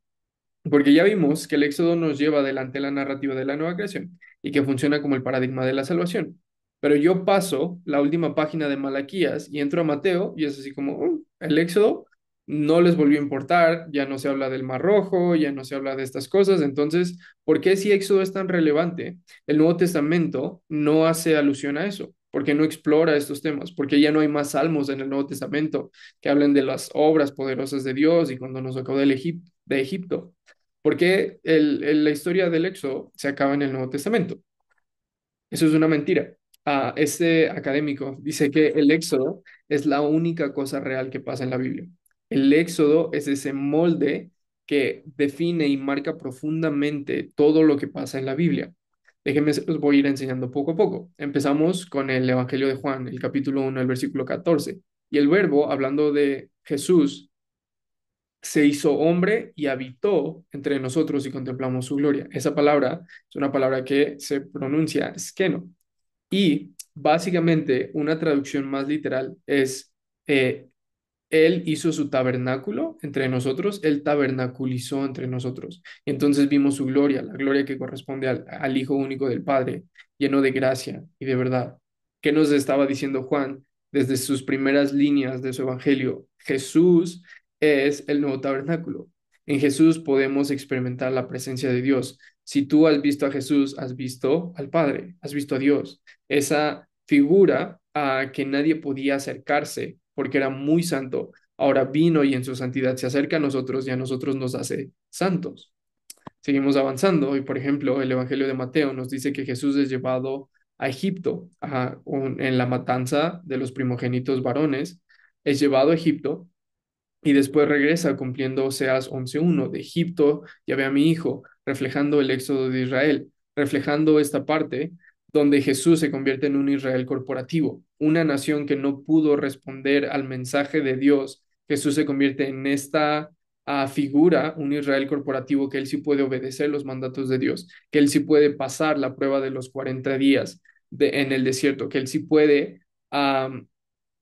Porque ya vimos que el Éxodo nos lleva adelante la narrativa de la nueva creación y que funciona como el paradigma de la salvación. Pero yo paso la última página de Malaquías y entro a Mateo y es así como, el Éxodo no les volvió a importar, ya no se habla del Mar Rojo, ya no se habla de estas cosas. Entonces, ¿por qué si Éxodo es tan relevante, el Nuevo Testamento no hace alusión a eso? ¿Por qué no explora estos temas? Porque ya no hay más salmos en el Nuevo Testamento que hablen de las obras poderosas de Dios y cuando nos sacó de Egipto. ¿Por qué la historia del Éxodo se acaba en el Nuevo Testamento? Eso es una mentira. Este académico dice que el Éxodo es la única cosa real que pasa en la Biblia. El Éxodo es ese molde que define y marca profundamente todo lo que pasa en la Biblia. Déjenme, se los voy a ir enseñando poco a poco. Empezamos con el Evangelio de Juan, el capítulo 1, el versículo 14. Y el verbo, hablando de Jesús, se hizo hombre y habitó entre nosotros y contemplamos su gloria. Esa palabra es una palabra que se pronuncia skeno. Y básicamente una traducción más literal es eh, él hizo su tabernáculo entre nosotros, Él tabernaculizó entre nosotros. Y entonces vimos su gloria, la gloria que corresponde al Hijo único del Padre, lleno de gracia y de verdad. ¿Qué nos estaba diciendo Juan desde sus primeras líneas de su evangelio? Jesús es el nuevo tabernáculo. En Jesús podemos experimentar la presencia de Dios. Si tú has visto a Jesús, has visto al Padre, has visto a Dios. Esa figura a que nadie podía acercarse porque era muy santo, ahora vino y en su santidad se acerca a nosotros y a nosotros nos hace santos. Seguimos avanzando y, por ejemplo, el Evangelio de Mateo nos dice que Jesús es llevado a Egipto en la matanza de los primogénitos varones, es llevado a Egipto y después regresa cumpliendo Oseas 11:1, de Egipto llevé a mi hijo, reflejando el éxodo de Israel, reflejando esta parte donde Jesús se convierte en un Israel corporativo, una nación que no pudo responder al mensaje de Dios. Jesús se convierte en esta figura, un Israel corporativo, que él sí puede obedecer los mandatos de Dios, que él sí puede pasar la prueba de los 40 días en el desierto, que él sí puede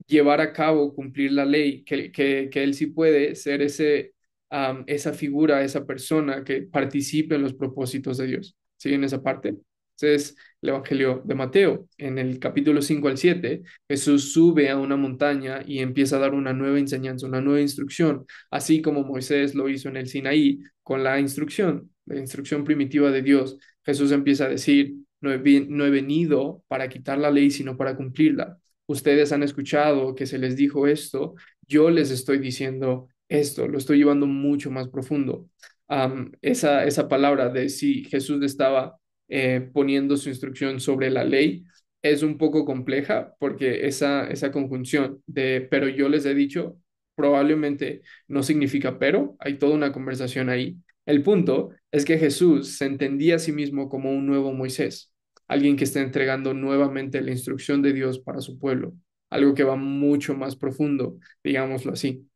llevar a cabo, cumplir la ley, que él sí puede ser esa figura, esa persona que participe en los propósitos de Dios. ¿Siguen esa parte? Entonces, el Evangelio de Mateo, en el capítulo 5 al 7, Jesús sube a una montaña y empieza a dar una nueva enseñanza, una nueva instrucción, así como Moisés lo hizo en el Sinaí con la instrucción primitiva de Dios. Jesús empieza a decir, no he venido para quitar la ley, sino para cumplirla. Ustedes han escuchado que se les dijo esto, yo les estoy diciendo esto, lo estoy llevando mucho más profundo. Esa palabra de si Jesús estaba poniendo su instrucción sobre la ley es un poco compleja porque esa conjunción de pero yo les he dicho probablemente no significa pero, hay toda una conversación ahí. El punto es que Jesús se entendía a sí mismo como un nuevo Moisés, alguien que está entregando nuevamente la instrucción de Dios para su pueblo, algo que va mucho más profundo, digámoslo así.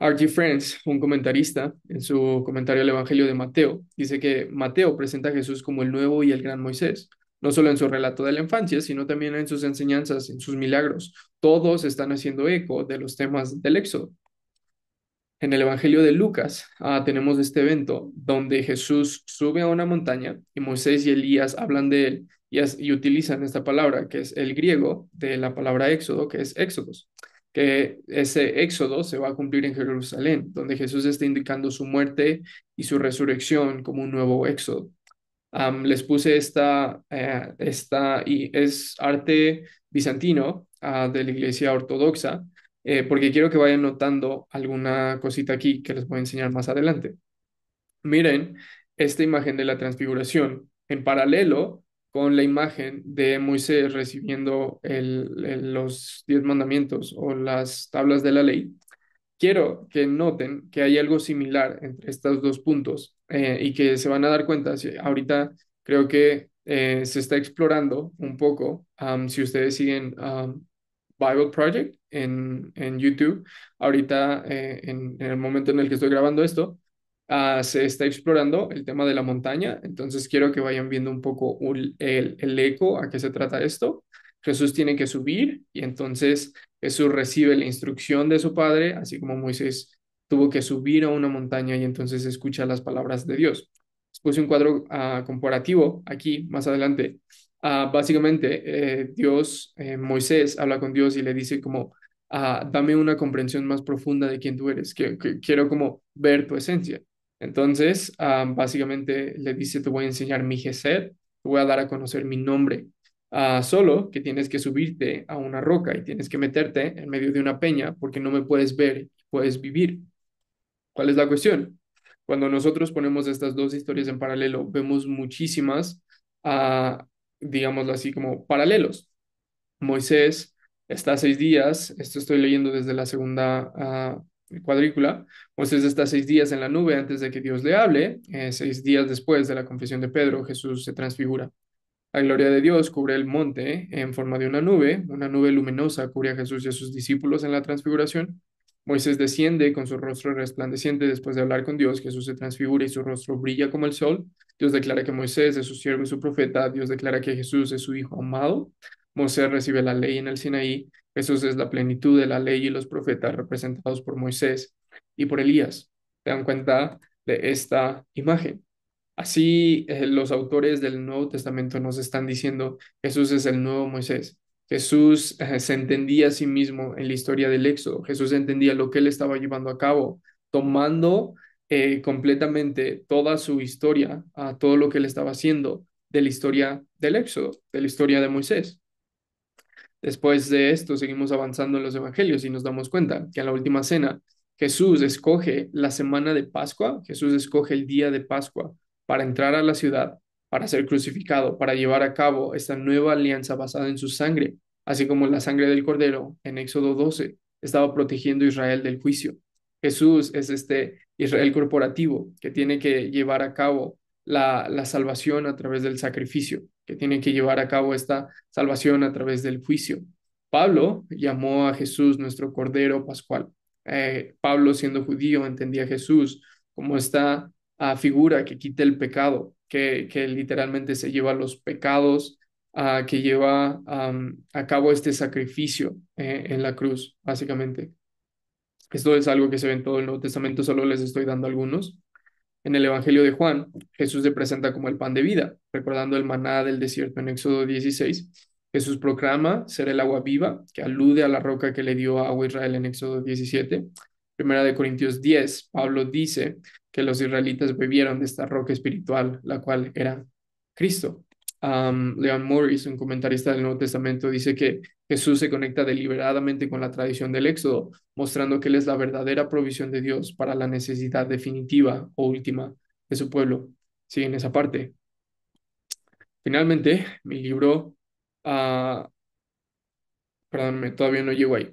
R.G. Friends, un comentarista, en su comentario al Evangelio de Mateo, dice que Mateo presenta a Jesús como el nuevo y el gran Moisés, no solo en su relato de la infancia, sino también en sus enseñanzas, en sus milagros. Todos están haciendo eco de los temas del Éxodo. En el Evangelio de Lucas, tenemos este evento donde Jesús sube a una montaña y Moisés y Elías hablan de él y utilizan esta palabra que es el griego de la palabra éxodo, que es éxodos, que ese éxodo se va a cumplir en Jerusalén, donde Jesús está indicando su muerte y su resurrección como un nuevo éxodo. Les puse y es arte bizantino, de la iglesia ortodoxa, porque quiero que vayan notando alguna cosita aquí que les voy a enseñar más adelante. Miren esta imagen de la transfiguración en paralelo con la imagen de Moisés recibiendo los 10 mandamientos o las tablas de la ley. Quiero que noten que hay algo similar entre estos dos puntos, y que se van a dar cuenta. Ahorita creo que se está explorando un poco. Si ustedes siguen Bible Project en YouTube, ahorita en el momento en el que estoy grabando esto, se está explorando el tema de la montaña. Entonces quiero que vayan viendo un poco el eco, a qué se trata esto. Jesús tiene que subir y entonces Jesús recibe la instrucción de su padre, así como Moisés tuvo que subir a una montaña y entonces escucha las palabras de Dios. Les puse un cuadro comparativo aquí más adelante. Básicamente, Moisés habla con Dios y le dice como, dame una comprensión más profunda de quién tú eres, que quiero como ver tu esencia. Entonces, básicamente le dice, te voy a enseñar mi gesed, te voy a dar a conocer mi nombre. Solo que tienes que subirte a una roca y tienes que meterte en medio de una peña porque no me puedes ver y puedes vivir. ¿Cuál es la cuestión? Cuando nosotros ponemos estas dos historias en paralelo, vemos muchísimas ah, digámoslo así, como paralelos. Moisés está 6 días, esto estoy leyendo desde la segunda cuadrícula. Moisés está 6 días en la nube antes de que Dios le hable. 6 días después de la confesión de Pedro, Jesús se transfigura. La gloria de Dios cubre el monte en forma de una nube luminosa cubre a Jesús y a sus discípulos en la transfiguración. Moisés desciende con su rostro resplandeciente después de hablar con Dios. Jesús se transfigura y su rostro brilla como el sol. Dios declara que Moisés es su siervo y su profeta. Dios declara que Jesús es su hijo amado. Moisés recibe la ley en el Sinaí. Jesús es la plenitud de la ley y los profetas representados por Moisés y por Elías. ¿Se dan cuenta de esta imagen? Así, los autores del Nuevo Testamento nos están diciendo, Jesús es el nuevo Moisés. Jesús se entendía a sí mismo en la historia del Éxodo. Jesús entendía lo que él estaba llevando a cabo, tomando completamente toda su historia, a todo lo que él estaba haciendo de la historia del Éxodo, de la historia de Moisés. Después de esto, seguimos avanzando en los evangelios y nos damos cuenta que en la última cena Jesús escoge la semana de Pascua, Jesús escoge el día de Pascua para entrar a la ciudad, para ser crucificado, para llevar a cabo esta nueva alianza basada en su sangre, así como la sangre del Cordero en Éxodo 12 estaba protegiendo a Israel del juicio. Jesús es este Israel corporativo que tiene que llevar a cabo la salvación a través del sacrificio, que tiene que llevar a cabo esta salvación a través del juicio. Pablo llamó a Jesús nuestro Cordero Pascual. Pablo, siendo judío, entendía a Jesús como esta figura que quita el pecado, que literalmente se lleva los pecados, que lleva a cabo este sacrificio en la cruz, básicamente. Esto es algo que se ve en todo el Nuevo Testamento, solo les estoy dando algunos. En el Evangelio de Juan, Jesús se presenta como el pan de vida, recordando el maná del desierto en Éxodo 16. Jesús proclama ser el agua viva, que alude a la roca que le dio agua a Israel en Éxodo 17. Primera de Corintios 10, Pablo dice que los israelitas bebieron de esta roca espiritual, la cual era Cristo. Leon Morris, un comentarista del Nuevo Testamento, dice que Jesús se conecta deliberadamente con la tradición del Éxodo, mostrando que Él es la verdadera provisión de Dios para la necesidad definitiva o última de su pueblo. Sí, en esa parte. Finalmente, mi libro, ah, perdón, todavía no llego ahí.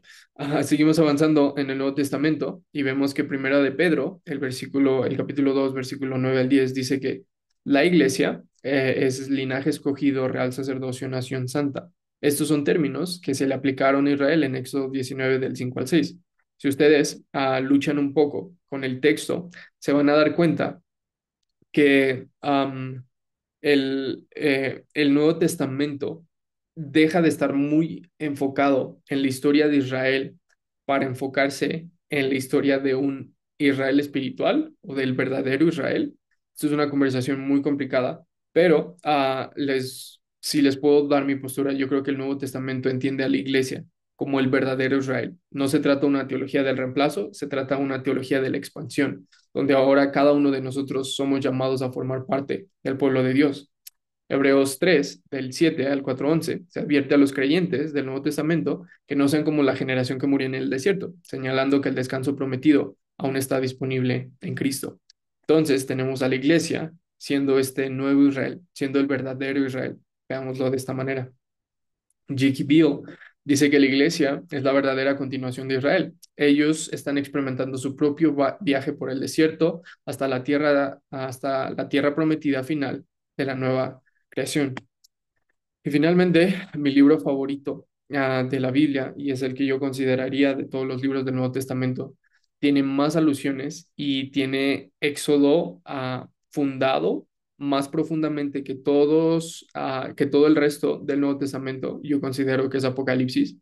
Seguimos avanzando en el Nuevo Testamento y vemos que Primera de Pedro, el capítulo 2, versículo 9 al 10, dice que la iglesia es linaje escogido, real sacerdocio, nación santa. Estos son términos que se le aplicaron a Israel en Éxodo 19 del 5 al 6. Si ustedes luchan un poco con el texto, se van a dar cuenta que el Nuevo Testamento deja de estar muy enfocado en la historia de Israel para enfocarse en la historia de un Israel espiritual o del verdadero Israel. Esto es una conversación muy complicada, pero si les puedo dar mi postura, yo creo que el Nuevo Testamento entiende a la iglesia como el verdadero Israel. No se trata de una teología del reemplazo, se trata de una teología de la expansión, donde ahora cada uno de nosotros somos llamados a formar parte del pueblo de Dios. Hebreos 3, del 7 al 4:11, se advierte a los creyentes del Nuevo Testamento que no sean como la generación que murió en el desierto, señalando que el descanso prometido aún está disponible en Cristo. Entonces tenemos a la iglesia siendo este nuevo Israel, siendo el verdadero Israel. Veámoslo de esta manera. J.K. Beale dice que la iglesia es la verdadera continuación de Israel. Ellos están experimentando su propio viaje por el desierto hasta la tierra prometida final de la nueva creación. Y finalmente, mi libro favorito de la Biblia, y es el que yo consideraría de todos los libros del Nuevo Testamento, tiene más alusiones y tiene Éxodo fundado más profundamente que todo el resto del Nuevo Testamento. Yo considero que es Apocalipsis.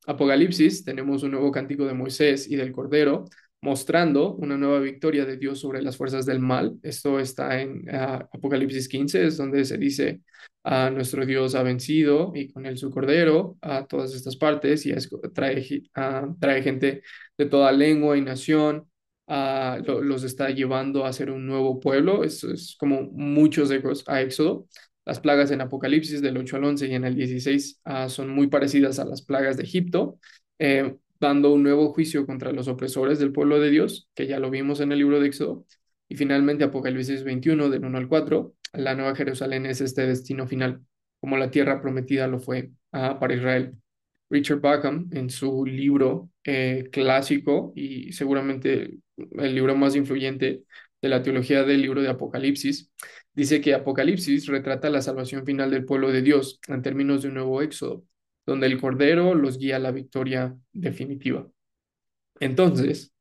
Apocalipsis, tenemos un nuevo cántico de Moisés y del Cordero, mostrando una nueva victoria de Dios sobre las fuerzas del mal. Esto está en Apocalipsis 15, es donde se dice nuestro Dios ha vencido y con él su cordero a todas estas partes y trae gente de toda lengua y nación, los está llevando a ser un nuevo pueblo. Eso es como muchos ecos a Éxodo. Las plagas en Apocalipsis del 8 al 11 y en el 16 son muy parecidas a las plagas de Egipto, dando un nuevo juicio contra los opresores del pueblo de Dios, que ya lo vimos en el libro de Éxodo. Y finalmente Apocalipsis 21 del 1 al 4, la Nueva Jerusalén es este destino final. como la tierra prometida lo fue para Israel. Richard Bauckham, en su libro clásico y seguramente el libro más influyente de la teología del libro de Apocalipsis, dice que Apocalipsis retrata la salvación final del pueblo de Dios en términos de un nuevo éxodo, donde el Cordero los guía a la victoria definitiva. Entonces,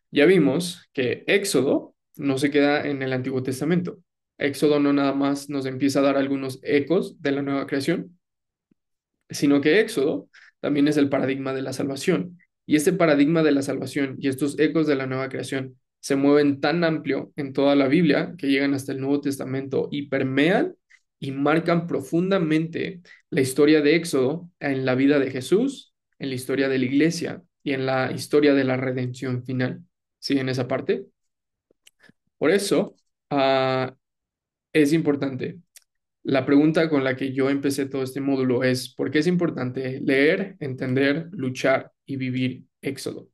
ya vimos que Éxodo no se queda en el Antiguo Testamento. Éxodo no nada más nos empieza a dar algunos ecos de la nueva creación, sino que Éxodo también es el paradigma de la salvación. Y este paradigma de la salvación y estos ecos de la nueva creación se mueven tan amplio en toda la Biblia que llegan hasta el Nuevo Testamento y permean y marcan profundamente la historia de Éxodo en la vida de Jesús, en la historia de la iglesia y en la historia de la redención final. ¿Sí? En esa parte. Por eso, es importante la pregunta con la que yo empecé todo este módulo es, ¿por qué es importante leer, entender, luchar y vivir Éxodo?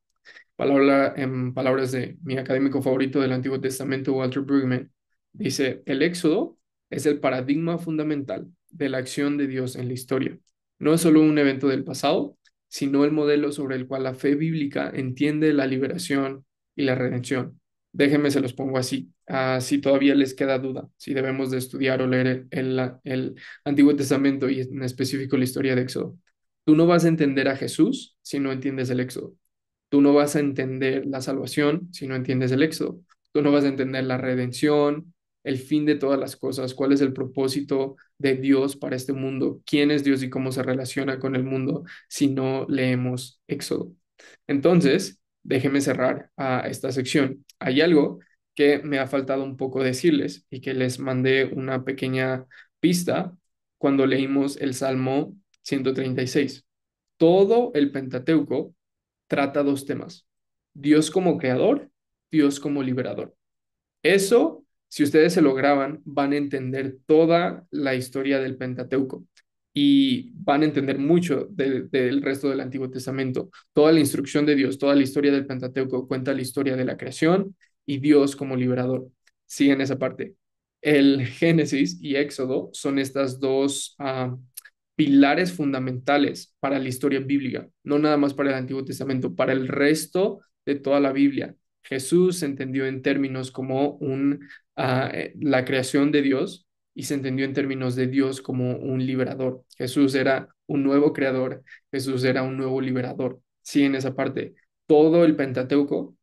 En palabras de mi académico favorito del Antiguo Testamento, Walter Brueggemann, dice, el Éxodo es el paradigma fundamental de la acción de Dios en la historia. No es solo un evento del pasado, sino el modelo sobre el cual la fe bíblica entiende la liberación y la redención. Déjenme, se los pongo así. Si todavía les queda duda, si debemos de estudiar o leer el Antiguo Testamento y en específico la historia de Éxodo. Tú no vas a entender a Jesús si no entiendes el Éxodo. Tú no vas a entender la salvación si no entiendes el Éxodo. Tú no vas a entender la redención, el fin de todas las cosas, cuál es el propósito de Dios para este mundo, quién es Dios y cómo se relaciona con el mundo si no leemos Éxodo. Entonces, déjenme cerrar esta sección. Hay algo que me ha faltado un poco decirles y que les mandé una pequeña pista cuando leímos el Salmo 136. Todo el Pentateuco trata dos temas: Dios como creador, Dios como liberador. Eso, si ustedes se lo graban, van a entender toda la historia del Pentateuco y van a entender mucho del resto del Antiguo Testamento. Toda la instrucción de Dios, toda la historia del Pentateuco cuenta la historia de la creación y Dios como liberador. Siguen esa parte. El Génesis y Éxodo son estas dos pilares fundamentales para la historia bíblica, no nada más para el Antiguo Testamento, para el resto de toda la Biblia. Jesús se entendió en términos como la creación de Dios y se entendió en términos de Dios como un liberador. Jesús era un nuevo creador, Jesús era un nuevo liberador. Sí, en esa parte, todo el Pentateuco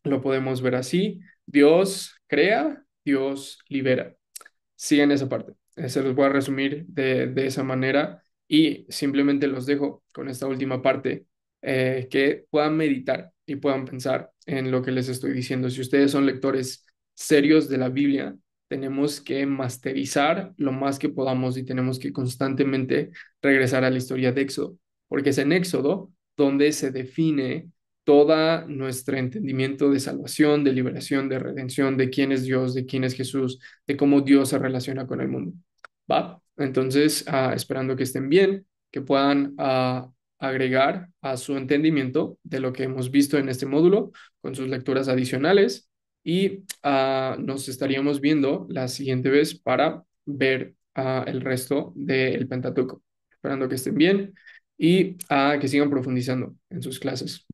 lo podemos ver así. Dios crea, Dios libera. Sí, en esa parte. Se los voy a resumir de esa manera y simplemente los dejo con esta última parte, que puedan meditar y puedan pensar en lo que les estoy diciendo. Si ustedes son lectores serios de la Biblia, tenemos que masterizar lo más que podamos y tenemos que constantemente regresar a la historia de Éxodo, porque es en Éxodo donde se define toda nuestro entendimiento de salvación, de liberación, de redención, de quién es Dios, de quién es Jesús, de cómo Dios se relaciona con el mundo. ¿Va? Entonces, esperando que estén bien, que puedan agregar a su entendimiento de lo que hemos visto en este módulo con sus lecturas adicionales y nos estaríamos viendo la siguiente vez para ver el resto del Pentateuco. Esperando que estén bien y que sigan profundizando en sus clases.